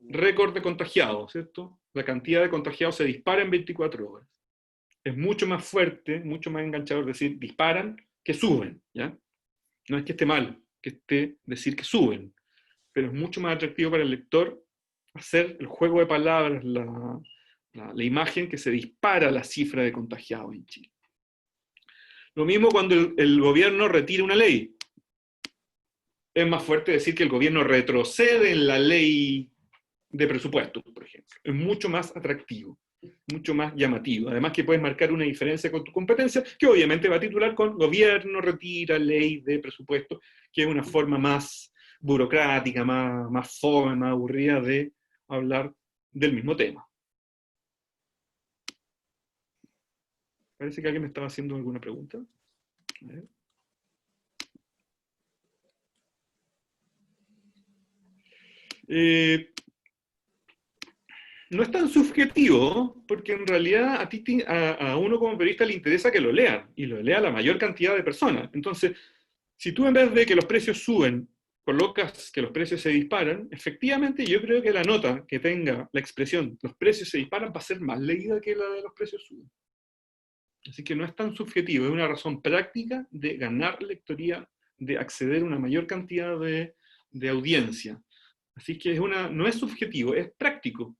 Récord de contagiados, ¿cierto? La cantidad de contagiados se dispara en 24 horas. Es mucho más fuerte, mucho más enganchador decir disparan que suben, ¿ya? No es que esté mal, decir que suben, pero es mucho más atractivo para el lector hacer el juego de palabras, la imagen que se dispara la cifra de contagiados en Chile. Lo mismo cuando el gobierno retira una ley. Es más fuerte decir que el gobierno retrocede en la ley de presupuesto, por ejemplo. Es mucho más atractivo, mucho más llamativo. Además que puedes marcar una diferencia con tu competencia, que obviamente va a titular con gobierno retira ley de presupuesto, que es una forma más burocrática, más fome, más aburrida de hablar del mismo tema. Parece que alguien me estaba haciendo alguna pregunta. A ver. No es tan subjetivo, porque en realidad a uno como periodista le interesa que lo lean, y lo lea la mayor cantidad de personas. Entonces, si tú en vez de que los precios suben, colocas que los precios se disparan, efectivamente yo creo que la nota que tenga la expresión los precios se disparan va a ser más leída que la de los precios suben. Así que no es tan subjetivo, es una razón práctica de ganar lectoría, de acceder a una mayor cantidad de audiencia. Así que no es subjetivo, es práctico.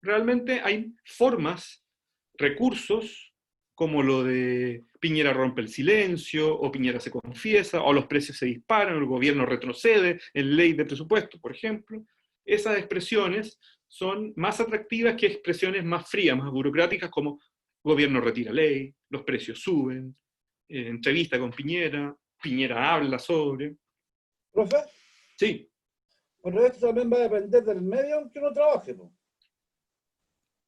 Realmente hay formas, recursos, como lo de Piñera rompe el silencio, o Piñera se confiesa, o los precios se disparan, o el gobierno retrocede en ley de presupuesto, por ejemplo. Esas expresiones son más atractivas que expresiones más frías, más burocráticas, como gobierno retira ley, los precios suben, entrevista con Piñera, Piñera habla sobre. ¿Profe? Sí. Pero esto también va a depender del medio en que uno trabaje, ¿no?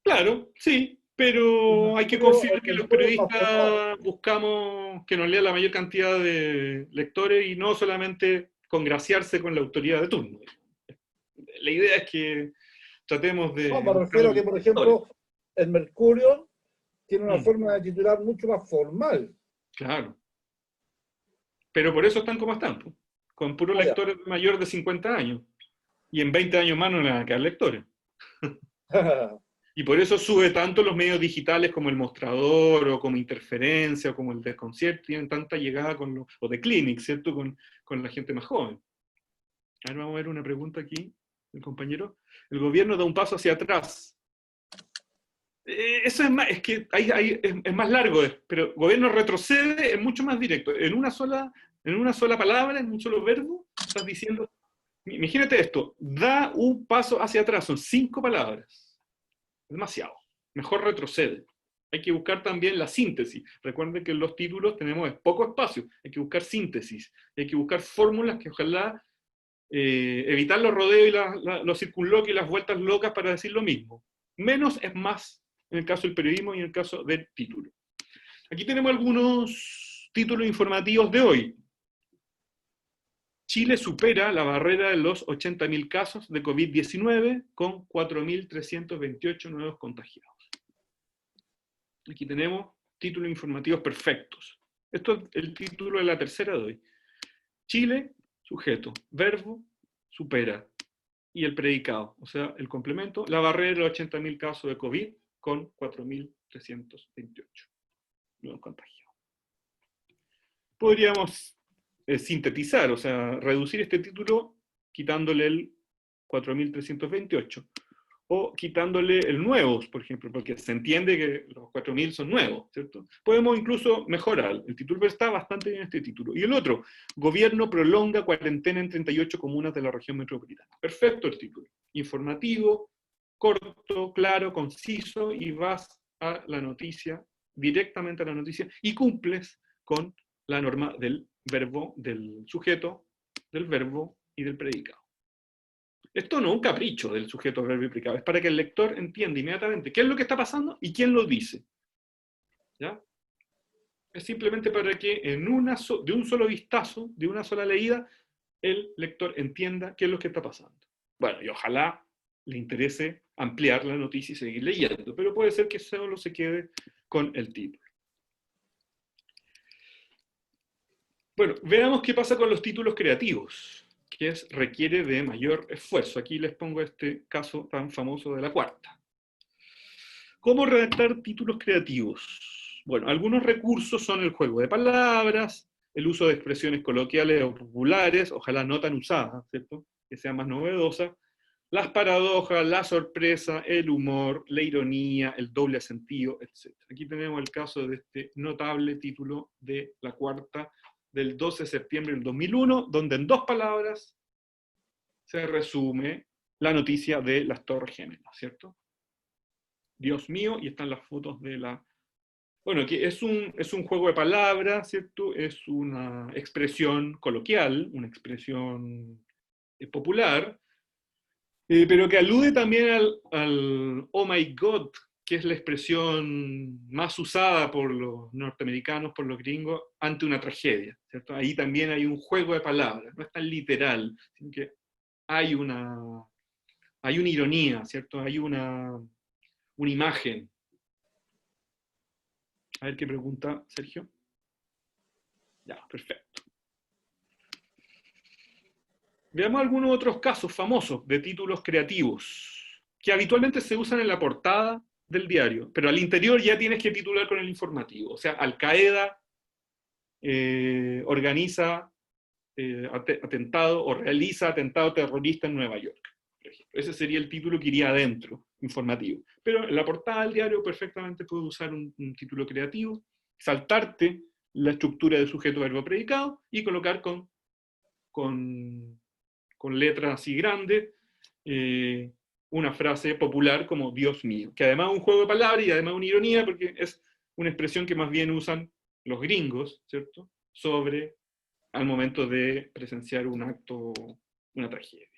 Claro, sí, pero hay que confiar que los periodistas buscamos que nos lea la mayor cantidad de lectores y no solamente congraciarse con la autoridad de turno. La idea es que tratemos de... No, me refiero a que, por ejemplo, el Mercurio tiene una forma de titular mucho más formal. Claro. Pero por eso están como están, po, con puros Ah, ya. lectores mayor de 50 años. Y en 20 años más no le van a quedar lectores. Y por eso sube tanto los medios digitales como el Mostrador, o como Interferencia, o como el Desconcierto, tienen tanta llegada con los, o The Clinic, ¿cierto? Con la gente más joven. Ahora vamos a ver una pregunta aquí, el compañero. El gobierno da un paso hacia atrás. Eso es más, es que es más largo, pero gobierno retrocede es mucho más directo. En una sola palabra, en un solo verbo, estás diciendo, imagínate esto, da un paso hacia atrás, son 5 palabras. Demasiado. Mejor retrocede. Hay que buscar también la síntesis. Recuerden que en los títulos tenemos poco espacio. Hay que buscar síntesis. Hay que buscar fórmulas que ojalá evitar los rodeos y los circunloquios y las vueltas locas para decir lo mismo. Menos es más en el caso del periodismo y en el caso del título. Aquí tenemos algunos títulos informativos de hoy. Chile supera la barrera de los 80.000 casos de COVID-19 con 4.328 nuevos contagiados. Aquí tenemos títulos informativos perfectos. Esto es el título de la tercera de hoy. Chile, sujeto, verbo, supera. Y el predicado, o sea, el complemento, la barrera de los 80.000 casos de COVID con 4.328 nuevos contagiados. Podríamos sintetizar, o sea, reducir este título quitándole el 4.328 o quitándole el nuevos, por ejemplo, porque se entiende que los 4.000 son nuevos, ¿cierto? Podemos incluso mejorar. El título, pero está bastante bien este título. Y el otro, gobierno prolonga cuarentena en 38 comunas de la región metropolitana. Perfecto el título. Informativo, corto, claro, conciso, y vas a la noticia, directamente a la noticia, y cumples con la norma del verbo, del sujeto, del verbo y del predicado. Esto no es un capricho del sujeto, verbo y predicado, es para que el lector entienda inmediatamente qué es lo que está pasando y quién lo dice. ¿Ya? Es simplemente para que de un solo vistazo, de una sola leída, el lector entienda qué es lo que está pasando. Bueno, y ojalá le interese ampliar la noticia y seguir leyendo, pero puede ser que solo se quede con el título. Bueno, veamos qué pasa con los títulos creativos, que requiere de mayor esfuerzo. Aquí les pongo este caso tan famoso de la cuarta. ¿Cómo redactar títulos creativos? Bueno, algunos recursos son el juego de palabras, el uso de expresiones coloquiales o populares, ojalá no tan usadas, ¿cierto? Que sea más novedosa, las paradojas, la sorpresa, el humor, la ironía, el doble sentido, etc. Aquí tenemos el caso de este notable título de la cuarta del 12 de septiembre del 2001, donde en 2 palabras se resume la noticia de las Torres Gemelas, ¿cierto? Dios mío, y están las fotos de la... Bueno, que es un juego de palabras, ¿cierto? Es una expresión coloquial, una expresión popular, pero que alude también al oh my God, que es la expresión más usada por los norteamericanos, por los gringos, ante una tragedia, ¿cierto? Ahí también hay un juego de palabras, no es tan literal, sino que hay una ironía, ¿cierto? Hay una imagen. A ver qué pregunta Sergio. Ya, perfecto. Veamos algunos otros casos famosos de títulos creativos, que habitualmente se usan en la portada del diario, pero al interior ya tienes que titular con el informativo. O sea, Al Qaeda organiza atentado o realiza atentado terrorista en Nueva York, por ejemplo. Ese sería el título que iría adentro, informativo. Pero en la portada del diario perfectamente puedes usar un título creativo, saltarte la estructura de sujeto, verbo, predicado y colocar con letras así grandes una frase popular como Dios mío, que además es un juego de palabras y además una ironía porque es una expresión que más bien usan los gringos, ¿cierto?, sobre al momento de presenciar un acto, una tragedia.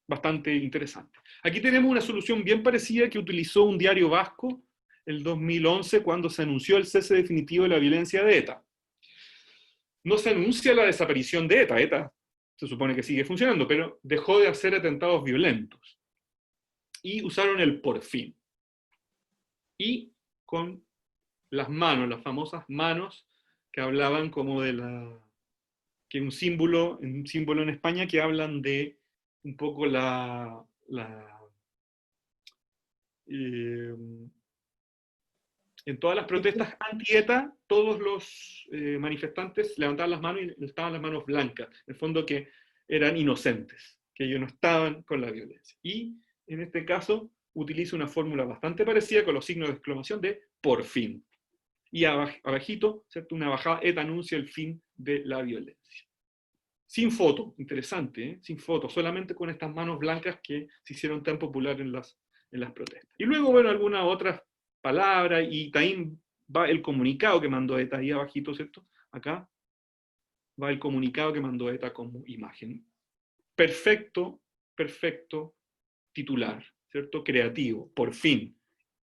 Bastante interesante. Aquí tenemos una solución bien parecida que utilizó un diario vasco el 2011 cuando se anunció el cese definitivo de la violencia de ETA. No se anuncia la desaparición de ETA. ETA se supone que sigue funcionando, pero dejó de hacer atentados violentos. Y usaron el por fin. Y con las manos, las famosas manos que hablaban como de que un símbolo en España que hablan de un poco eh, en todas las protestas anti-ETA, todos los manifestantes levantaban las manos y estaban las manos blancas, en el fondo que eran inocentes, que ellos no estaban con la violencia. Y en este caso utiliza una fórmula bastante parecida con los signos de exclamación de por fin. Y abajito, ¿cierto? Una bajada, ETA anuncia el fin de la violencia. Sin foto, interesante, ¿eh? Sin foto, solamente con estas manos blancas que se hicieron tan populares en las protestas. Y luego, bueno, algunas otras palabras, y también va el comunicado que mandó ETA ahí abajito, ¿cierto? Acá va el comunicado que mandó ETA como imagen. Perfecto, perfecto titular, ¿cierto? Creativo, por fin.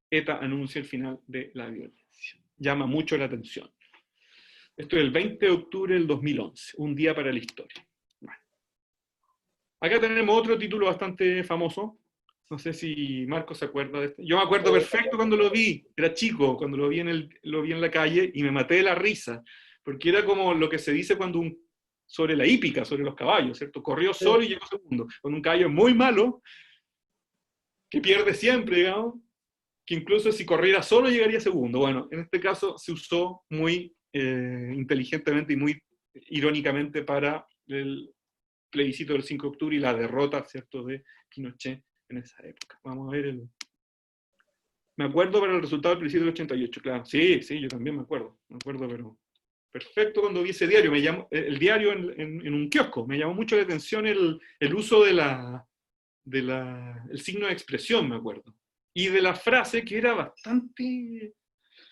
ETA anuncia el final de la violencia. Llama mucho la atención. Esto es el 20 de octubre del 2011, un día para la historia. Bueno. Acá tenemos otro título bastante famoso. No sé si Marco se acuerda de este. Yo me acuerdo perfecto cuando lo vi, era chico, cuando lo vi en la calle y me maté de la risa, porque era como lo que se dice cuando sobre la hípica, sobre los caballos, ¿cierto? Corrió solo y llegó segundo. Con un caballo muy malo, que pierde siempre, digamos, que incluso si corriera solo llegaría segundo. Bueno, en este caso se usó muy inteligentemente y muy irónicamente para el plebiscito del 5 de octubre y la derrota, ¿cierto?, de Pinochet en esa época. Vamos a ver Me acuerdo para el resultado del plebiscito del 88, claro. Sí, yo también me acuerdo, pero perfecto cuando vi ese diario, el diario en un kiosco, me llamó mucho la atención el uso el signo de expresión, me acuerdo. Y de la frase que era bastante,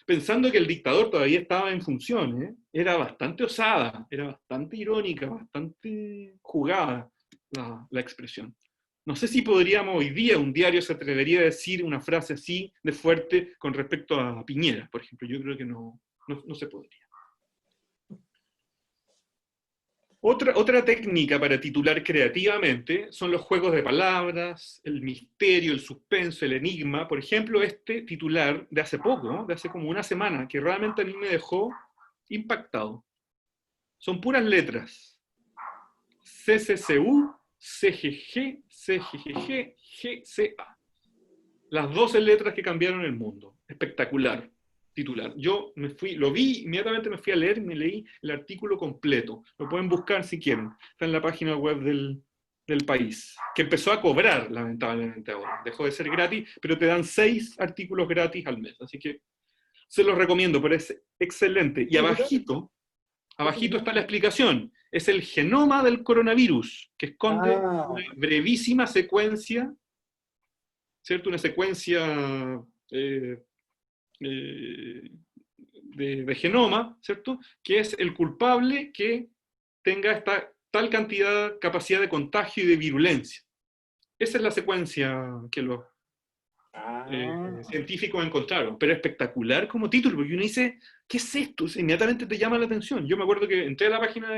pensando que el dictador todavía estaba en función, era bastante osada, era bastante irónica, bastante jugada la expresión. No sé si podríamos hoy día, un diario se atrevería a decir una frase así de fuerte con respecto a Piñera, por ejemplo. Yo creo que no se podría. Otra técnica para titular creativamente son los juegos de palabras, el misterio, el suspenso, el enigma. Por ejemplo, este titular de hace poco, ¿no? De hace como una semana, que realmente a mí me dejó impactado. Son puras letras. CCCU, CGG, CGGG, GCA. Las 12 letras que cambiaron el mundo. Espectacular titular. Yo lo vi, inmediatamente me fui a leer, me leí el artículo completo. Lo pueden buscar si quieren. Está en la página web del País, que empezó a cobrar, lamentablemente ahora. Dejó de ser gratis, pero te dan 6 artículos gratis al mes. Así que se los recomiendo, pero es excelente. Y abajito está la explicación. Es el genoma del coronavirus, que esconde una brevísima secuencia, ¿cierto? Una secuencia de genoma, ¿cierto? Que es el culpable que tenga esta tal capacidad de contagio y de virulencia. Esa es la secuencia que los científicos encontraron, pero espectacular como título, porque uno dice, ¿qué es esto? Inmediatamente te llama la atención. Yo me acuerdo que entré a la página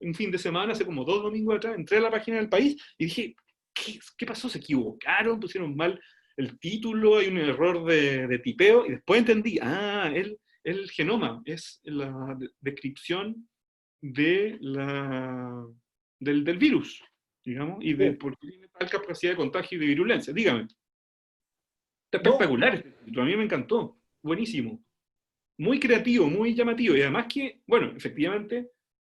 un fin de semana, hace como 2 domingos atrás, entré a la página del País y dije, ¿qué pasó? ¿Se equivocaron? ¿Pusieron mal el título? ¿Hay un error de tipeo? Y después entendí, el genoma es la descripción del virus, digamos, y de por qué tiene tal capacidad de contagio y de virulencia. Dígame. Está espectacular este título, a mí me encantó, buenísimo. Muy creativo, muy llamativo, y además que, bueno, efectivamente,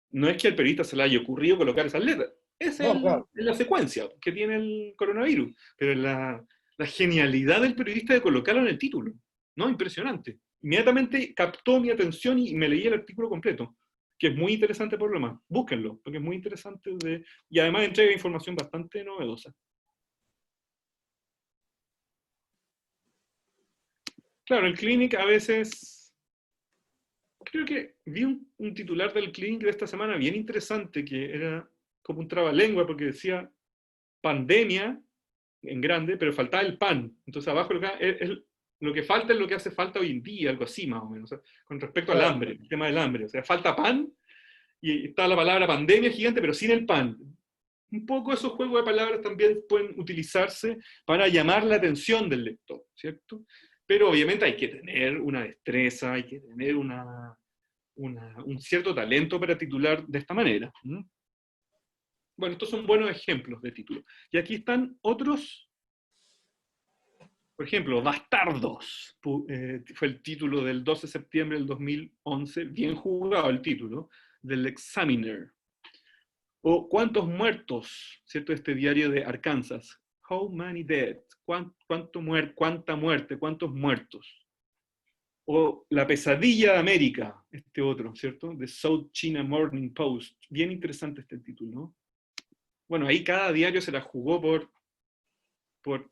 no es que al periodista se le haya ocurrido colocar esas letras, es la secuencia que tiene el coronavirus, pero la genialidad del periodista de colocarlo en el título, ¿no? Impresionante. Inmediatamente captó mi atención y me leí el artículo completo, que es muy interesante por lo demás. Búsquenlo, porque es muy interesante y además entrega información bastante novedosa. Claro, el Clinic a veces... Creo que vi un titular del Clinic de esta semana bien interesante, que era como un trabalengua, porque decía pandemia en grande, pero faltaba el pan. Entonces abajo lo que falta es lo que hace falta hoy en día, algo así más o menos, o sea, con respecto al hambre, el tema del hambre. O sea, falta pan, y está la palabra pandemia gigante, pero sin el pan. Un poco esos juegos de palabras también pueden utilizarse para llamar la atención del lector, ¿cierto? Pero obviamente hay que tener una destreza, hay que tener un cierto talento para titular de esta manera. Bueno, estos son buenos ejemplos de títulos. Y aquí están otros, por ejemplo, Bastardos, fue el título del 12 de septiembre del 2011, bien jugado el título, del Examiner. O ¿Cuántos muertos? ¿Cierto? Este diario de Arkansas. How many dead? ¿Cuánta muerte? ¿Cuántos muertos? O La pesadilla de América, este otro, ¿cierto? The South China Morning Post. Bien interesante este título, ¿no? Bueno, ahí cada diario se la jugó por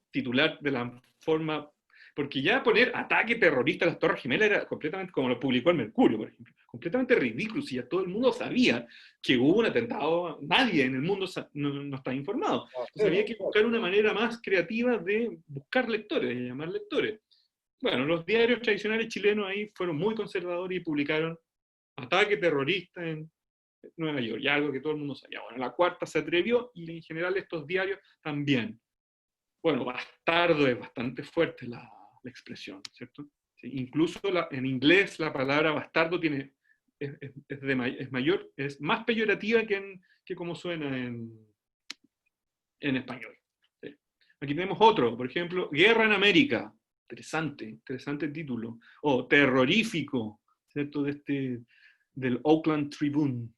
titular de la forma, porque ya poner ataque terrorista a las Torres Gemelas era completamente, como lo publicó el Mercurio, por ejemplo, completamente ridículo, si ya todo el mundo sabía que hubo un atentado, nadie en el mundo no está informado. Entonces había que buscar una manera más creativa de buscar lectores, de llamar lectores. Bueno, los diarios tradicionales chilenos ahí fueron muy conservadores y publicaron ataque terrorista en Nueva York, ya algo que todo el mundo sabía. Bueno, la Cuarta se atrevió y en general estos diarios también. Bueno, bastardo es bastante fuerte la expresión, ¿cierto? Sí, incluso en inglés la palabra bastardo es más peyorativa que como suena en español. ¿Sí? Aquí tenemos otro, por ejemplo, Guerra en América. Interesante título. O terrorífico, ¿cierto? Del Oakland Tribune.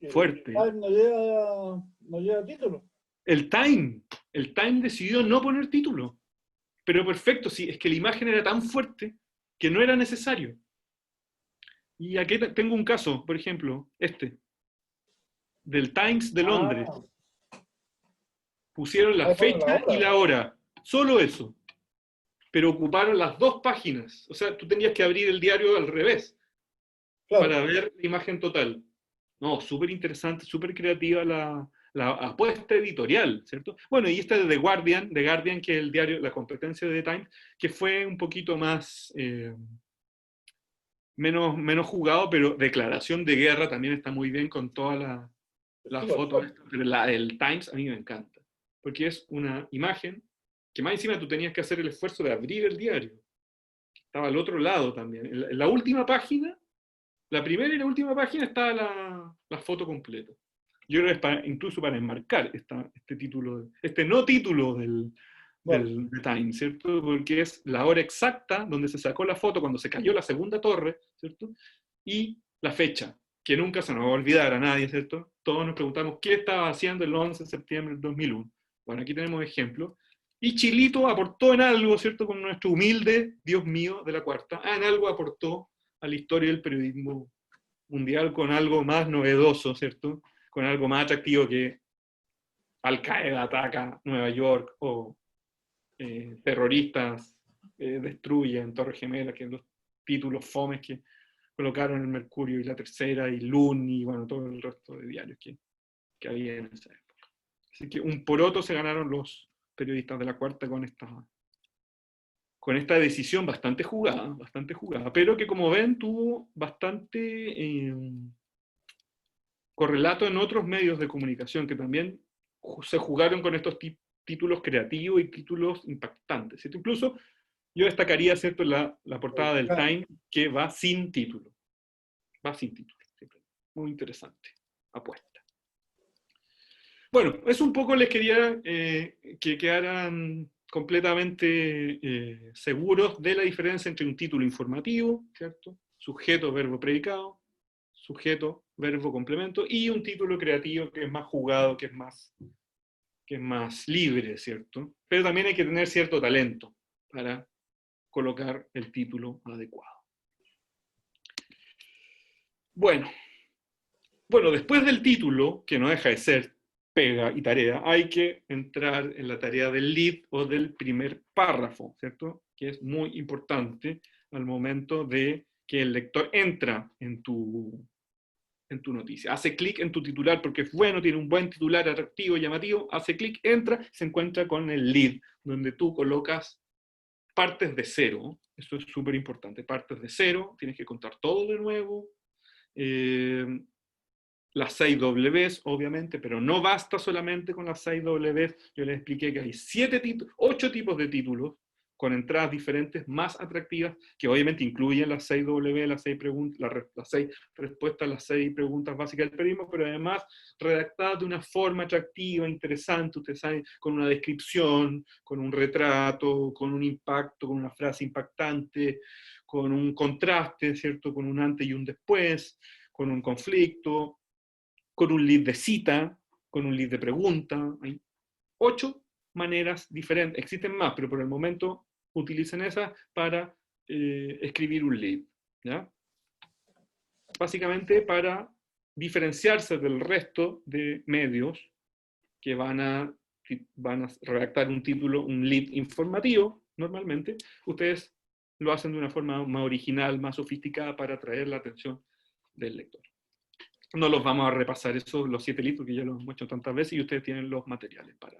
Fuerte. No lleva título. El Time decidió no poner título. Pero perfecto, sí, es que la imagen era tan fuerte que no era necesario. Y aquí tengo un caso, por ejemplo, del Times de Londres. Pusieron la fecha y la hora, solo eso. Pero ocuparon las dos páginas. O sea, tú tenías que abrir el diario al revés, claro, para ver la imagen total. No, súper interesante, súper creativa la apuesta editorial, ¿cierto? Bueno, y esta de The Guardian, que es el diario, la competencia de The Times, que fue un poquito más, menos jugado, pero declaración de guerra también está muy bien con todas las fotos. Pero el Times a mí me encanta, porque es una imagen que más encima tú tenías que hacer el esfuerzo de abrir el diario. Estaba al otro lado también. En la última página, la primera y la última página estaba la foto completa. Yo creo que es incluso para enmarcar este título, este no título del Times, ¿cierto? Porque es la hora exacta donde se sacó la foto cuando se cayó la segunda torre, ¿cierto? Y la fecha, que nunca se nos va a olvidar a nadie, ¿cierto? Todos nos preguntamos qué estaba haciendo el 11 de septiembre del 2001. Bueno, aquí tenemos ejemplos. Y Chilito aportó en algo, ¿cierto? Con nuestro humilde, Dios mío, de la Cuarta, en algo aportó a la historia del periodismo mundial con algo más novedoso, ¿cierto? Con algo más atractivo que Al-Qaeda ataca Nueva York o terroristas destruyen Torre Gemela, que los títulos fomes que colocaron en el Mercurio y La Tercera y Lun y bueno, todo el resto de diarios que había en esa época. Así que un poroto se ganaron los periodistas de la Cuarta con esta decisión bastante jugada, pero que como ven tuvo bastante correlato en otros medios de comunicación que también se jugaron con estos títulos creativos y títulos impactantes, ¿cierto? Incluso yo destacaría, ¿cierto?, la portada del Time, que va sin título. Va sin título. Muy interesante. Apuesta. Bueno, eso un poco les quería que quedaran completamente seguros de la diferencia entre un título informativo, ¿cierto? Sujeto, verbo, predicado, sujeto, verbo, complemento, y un título creativo que es más jugado, que es más libre, ¿cierto? Pero también hay que tener cierto talento para colocar el título adecuado. Bueno, después del título, que no deja de ser pega y tarea, hay que entrar en la tarea del lead o del primer párrafo, ¿cierto? Que es muy importante al momento de que el lector entra en tu noticia. Hace clic en tu titular porque es bueno, tiene un buen titular atractivo, llamativo, hace clic, entra, se encuentra con el lead, donde tú colocas partes de cero. Eso es súper importante, partes de cero, tienes que contar todo de nuevo. Las 6 Ws, obviamente, pero no basta solamente con las 6 Ws. Yo les expliqué que hay 8 tipos de títulos con entradas diferentes, más atractivas, que obviamente incluyen las 6W, las 6 preguntas, las 6 respuestas, las 6 preguntas básicas del periodismo, pero además redactadas de una forma atractiva, interesante, ustedes saben, con una descripción, con un retrato, con un impacto, con una frase impactante, con un contraste, ¿cierto? Con un antes y un después, con un conflicto, con un lead de cita, con un lead de pregunta. Hay 8 maneras diferentes, existen más, pero por el momento utilicen esas para escribir un lead, ¿ya? Básicamente para diferenciarse del resto de medios que van a redactar un título, un lead informativo, normalmente, ustedes lo hacen de una forma más original, más sofisticada para atraer la atención del lector. No los vamos a repasar esos, los 7 leads, porque ya los hemos hecho tantas veces y ustedes tienen los materiales para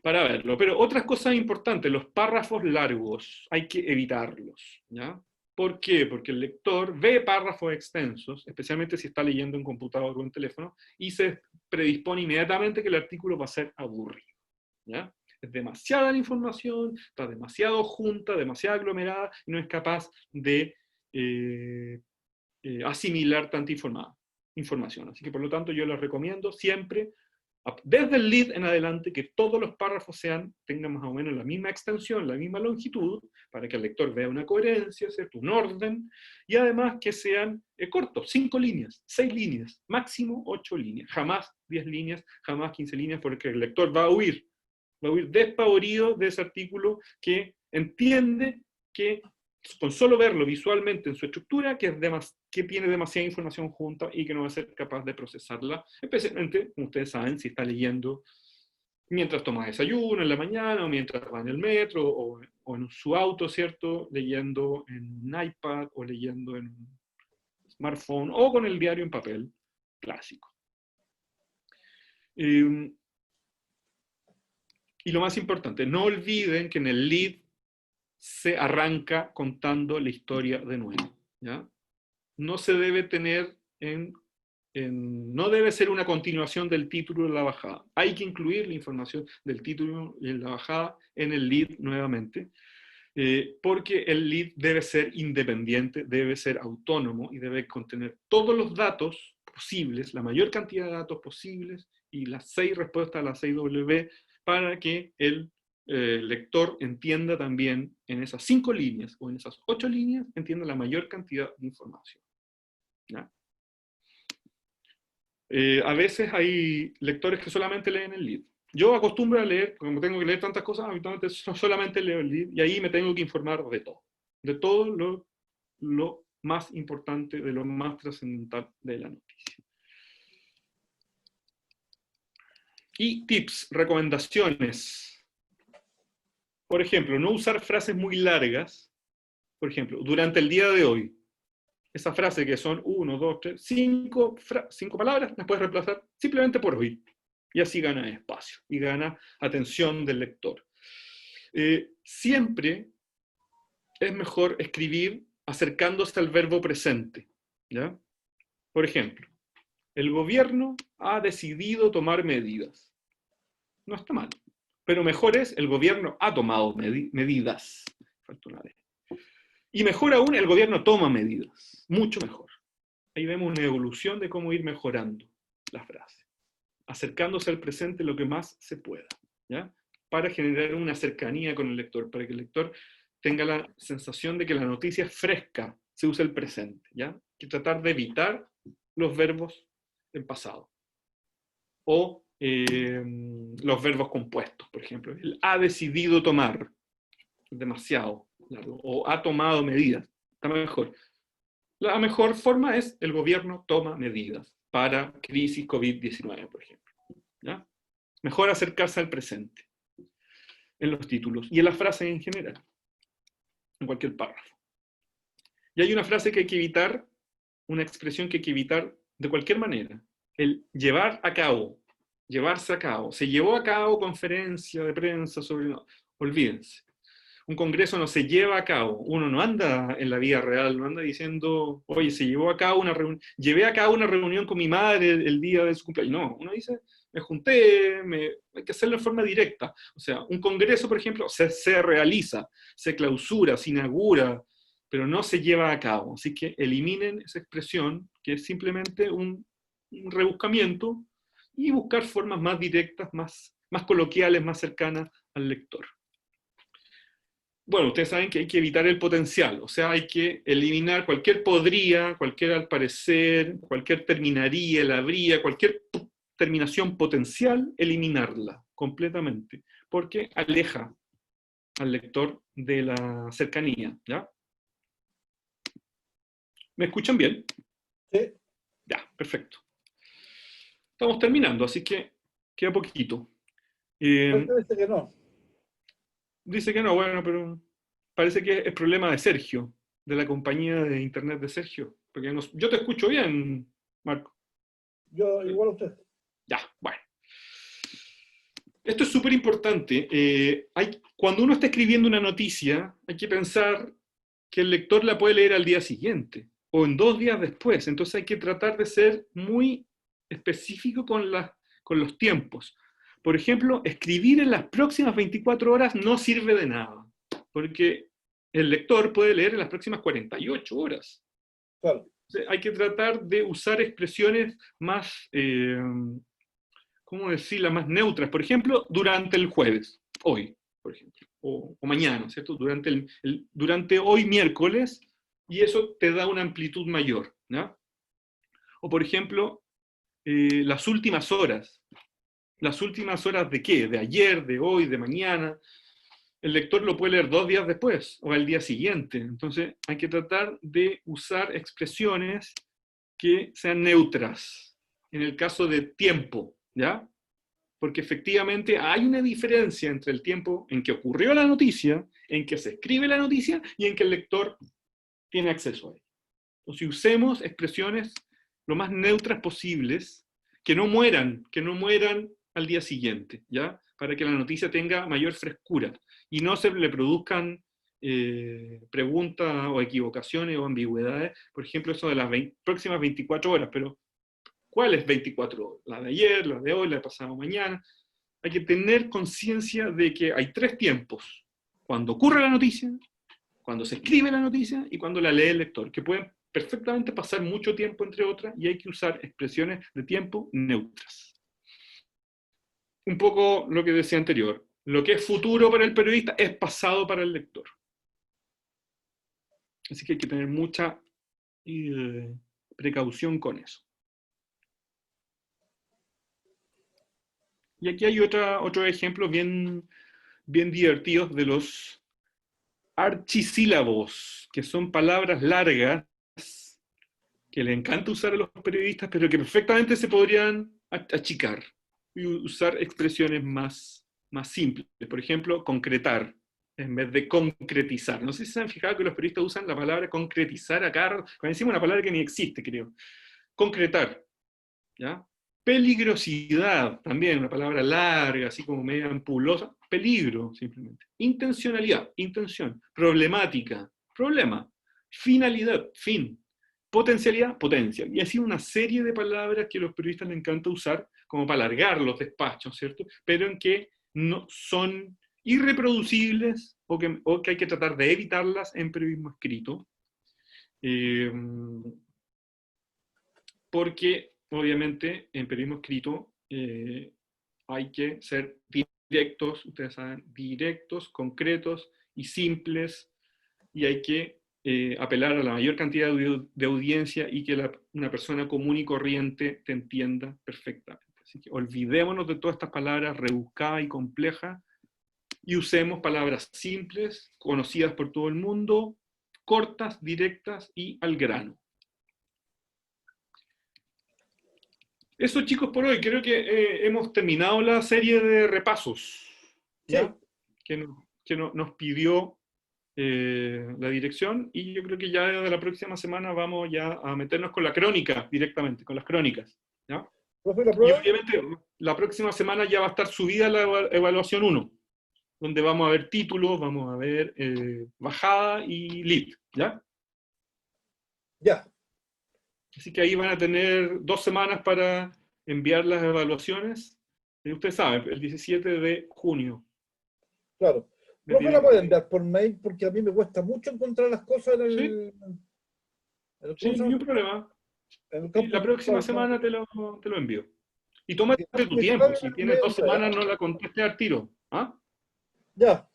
verlo. Pero otras cosas importantes, los párrafos largos, hay que evitarlos, ¿ya? ¿Por qué? Porque el lector ve párrafos extensos, especialmente si está leyendo en computador o en teléfono, y se predispone inmediatamente que el artículo va a ser aburrido, ¿ya? Es demasiada la información, está demasiado junta, demasiado aglomerada, y no es capaz de asimilar tanta información. Así que por lo tanto yo les recomiendo siempre, desde el lead en adelante, que todos los párrafos tengan más o menos la misma extensión, la misma longitud, para que el lector vea una coherencia, ¿cierto? Un orden, y además que sean cortos, 5 líneas, 6 líneas, máximo 8 líneas, jamás 10 líneas, jamás 15 líneas, porque el lector va a huir despavorido de ese artículo, que entiende que con solo verlo visualmente en su estructura, que tiene demasiada información junta y que no va a ser capaz de procesarla, especialmente, como ustedes saben, si está leyendo mientras toma desayuno en la mañana, o mientras va en el metro, o en su auto, ¿cierto? Leyendo en un iPad, o leyendo en un smartphone, o con el diario en papel clásico. Y lo más importante, no olviden que en el lead se arranca contando la historia de nuevo, ¿ya? No se debe tener no debe ser una continuación del título de la bajada. Hay que incluir la información del título y la bajada en el lead nuevamente, porque el lead debe ser independiente, debe ser autónomo y debe contener todos los datos posibles, la mayor cantidad de datos posibles y las 6 respuestas a las 6W, para que el lector entienda también en esas 5 líneas o en esas 8 líneas, entienda la mayor cantidad de información, ¿ya? A veces hay lectores que solamente leen el lead. Yo acostumbro a leer, como tengo que leer tantas cosas, habitualmente solamente leo el lead, y ahí me tengo que informar de todo lo más importante, de lo más trascendental de la noticia. Y tips, recomendaciones. Por ejemplo, no usar frases muy largas. Por ejemplo, durante el día de hoy. Esa frase que son 1, 2, 3, 5 palabras, las puedes reemplazar simplemente por hoy. Y así gana espacio y gana atención del lector. Siempre es mejor escribir acercándose al verbo presente, ¿ya? Por ejemplo, el gobierno ha decidido tomar medidas. No está mal. Pero mejor es, el gobierno ha tomado medidas. Falta una vez. Y mejor aún, el gobierno toma medidas. Mucho mejor. Ahí vemos una evolución de cómo ir mejorando la frase, acercándose al presente lo que más se pueda, ¿ya? Para generar una cercanía con el lector, para que el lector tenga la sensación de que la noticia es fresca, se usa el presente, ¿ya? Hay que tratar de evitar los verbos en pasado. O los verbos compuestos, por ejemplo. Él ha decidido tomar, demasiado largo, o ha tomado medidas, está mejor. La mejor forma es el gobierno toma medidas para crisis COVID-19, por ejemplo, ¿ya? Mejor acercarse al presente en los títulos y en las frases en general, en cualquier párrafo. Y hay una frase que hay que evitar, una expresión que hay que evitar de cualquier manera, el llevar a cabo, llevarse a cabo. Se llevó a cabo conferencia de prensa sobre... No, olvídense. Un congreso no se lleva a cabo, uno no anda en la vida real, no anda diciendo, oye, se llevó a cabo una reunión, llevé a cabo una reunión con mi madre el día de su cumpleaños. No, uno dice, junté, hay que hacerlo de forma directa. O sea, un congreso, por ejemplo, se realiza, se clausura, se inaugura, pero no se lleva a cabo. Así que eliminen esa expresión, que es simplemente un rebuscamiento, y buscar formas más directas, más coloquiales, más cercanas al lector. Bueno, ustedes saben que hay que evitar el potencial, o sea, hay que eliminar cualquier podría, cualquier al parecer, cualquier terminaría, el habría, cualquier terminación potencial, eliminarla completamente, porque aleja al lector de la cercanía, ¿ya? ¿Me escuchan bien? Sí, Ya, perfecto. Estamos terminando, así que queda poquito. parece que no. Dice que no, bueno, pero parece que es problema de Sergio, de la compañía de internet de Sergio. Porque yo te escucho bien, Marco. Yo, igual a usted. Ya, bueno. Esto es súper importante. Cuando uno está escribiendo una noticia, hay que pensar que el lector la puede leer al día siguiente o en 2 días después. Entonces hay que tratar de ser muy específico con los tiempos. Por ejemplo, escribir en las próximas 24 horas no sirve de nada, porque el lector puede leer en las próximas 48 horas. Claro. Entonces, hay que tratar de usar expresiones más, ¿cómo decirla?, más neutras. Por ejemplo, durante el jueves, hoy, por ejemplo, o mañana, ¿cierto? Durante hoy miércoles, y eso te da una amplitud mayor, ¿no? O por ejemplo, las últimas horas. ¿Las últimas horas de qué? De ayer, de hoy, de mañana. El lector lo puede leer 2 días después o al día siguiente. Entonces hay que tratar de usar expresiones que sean neutras. En el caso de tiempo, ¿ya? Porque efectivamente hay una diferencia entre el tiempo en que ocurrió la noticia, en que se escribe la noticia y en que el lector tiene acceso a ella. Entonces usemos expresiones lo más neutras posibles, que no mueran al día siguiente, ¿ya? Para que la noticia tenga mayor frescura y no se le produzcan preguntas o equivocaciones o ambigüedades, por ejemplo, eso de las próximas 24 horas, pero ¿cuáles 24 horas? La de ayer, la de hoy, la de pasado mañana. Hay que tener conciencia de que hay 3 tiempos: cuando ocurre la noticia, cuando se escribe la noticia y cuando la lee el lector, que pueden perfectamente pasar mucho tiempo entre otras, y hay que usar expresiones de tiempo neutras. Un poco lo que decía anterior, lo que es futuro para el periodista es pasado para el lector. Así que hay que tener mucha precaución con eso. Y aquí hay otro ejemplo bien divertidos de los archisílabos, que son palabras largas que le encanta usar a los periodistas, pero que perfectamente se podrían achicar y usar expresiones más simples. Por ejemplo, concretar en vez de concretizar. No sé si se han fijado que los periodistas usan la palabra concretizar acá, cuando decimos una palabra que ni existe, creo. Concretar, ¿ya? Peligrosidad, también una palabra larga, así como media ampulosa. Peligro, simplemente. Intencionalidad, intención. Problemática, problema. Finalidad, fin. Potencialidad, potencia. Y así una serie de palabras que a los periodistas les encanta usar como para alargar los despachos, ¿cierto? Pero en que no son irreproducibles o que hay que tratar de evitarlas en periodismo escrito. Porque obviamente en periodismo escrito hay que ser directos, ustedes saben, directos, concretos y simples, y hay que apelar a la mayor cantidad de audiencia y que una persona común y corriente te entienda perfectamente. Así que olvidémonos de todas estas palabras rebuscadas y complejas y usemos palabras simples, conocidas por todo el mundo, cortas, directas y al grano. Eso, chicos, por hoy. Creo que hemos terminado la serie de repasos, ¿ya? Sí. Que nos pidió la dirección, y yo creo que ya de la próxima semana vamos ya a meternos con la crónica directamente, con las crónicas, ¿ya? ¿Profe, la Y prueba? obviamente la próxima semana ya va a estar subida la evaluación 1, donde vamos a ver títulos, vamos a ver bajada y lead, ¿ya? Ya. Así que ahí van a tener 2 semanas para enviar las evaluaciones Y ustedes saben, el 17 de junio. Claro. Me Profe, la tienen- pueden enviar por mail porque a mí me cuesta mucho encontrar las cosas en Sí, ¿cómo sí, se ni llama? un problema. En el Sí, campo la próxima virtual, ¿no? semana te lo envío. Y Porque tómate el campo tu tiempo. virtual Si es tienes medio 2 semanas, no enredado. la contestes al tiro. ¿Ah? Ya,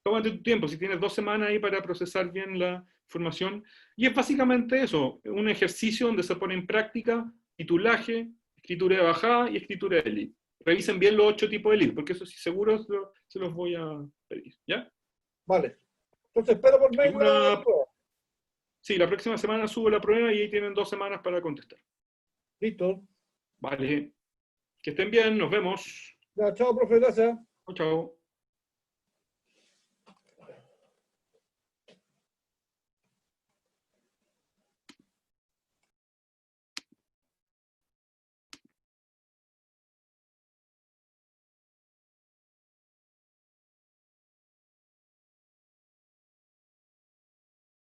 Tómate tu tiempo. Si tienes 2 semanas ahí para procesar bien la información. Y es básicamente eso, un ejercicio donde se pone en práctica titulaje, escritura de bajada y escritura de lead. Revisen bien los 8 tipos de lead, porque eso sí seguro se los voy a pedir. ¿Ya? vale. Entonces espero por mail la ¿Alguna? prueba. Sí, la próxima semana subo la prueba y ahí tienen 2 semanas para contestar. Listo. Vale. Que estén bien, nos vemos. Ya, chao, profe, gracias. Chao, chao.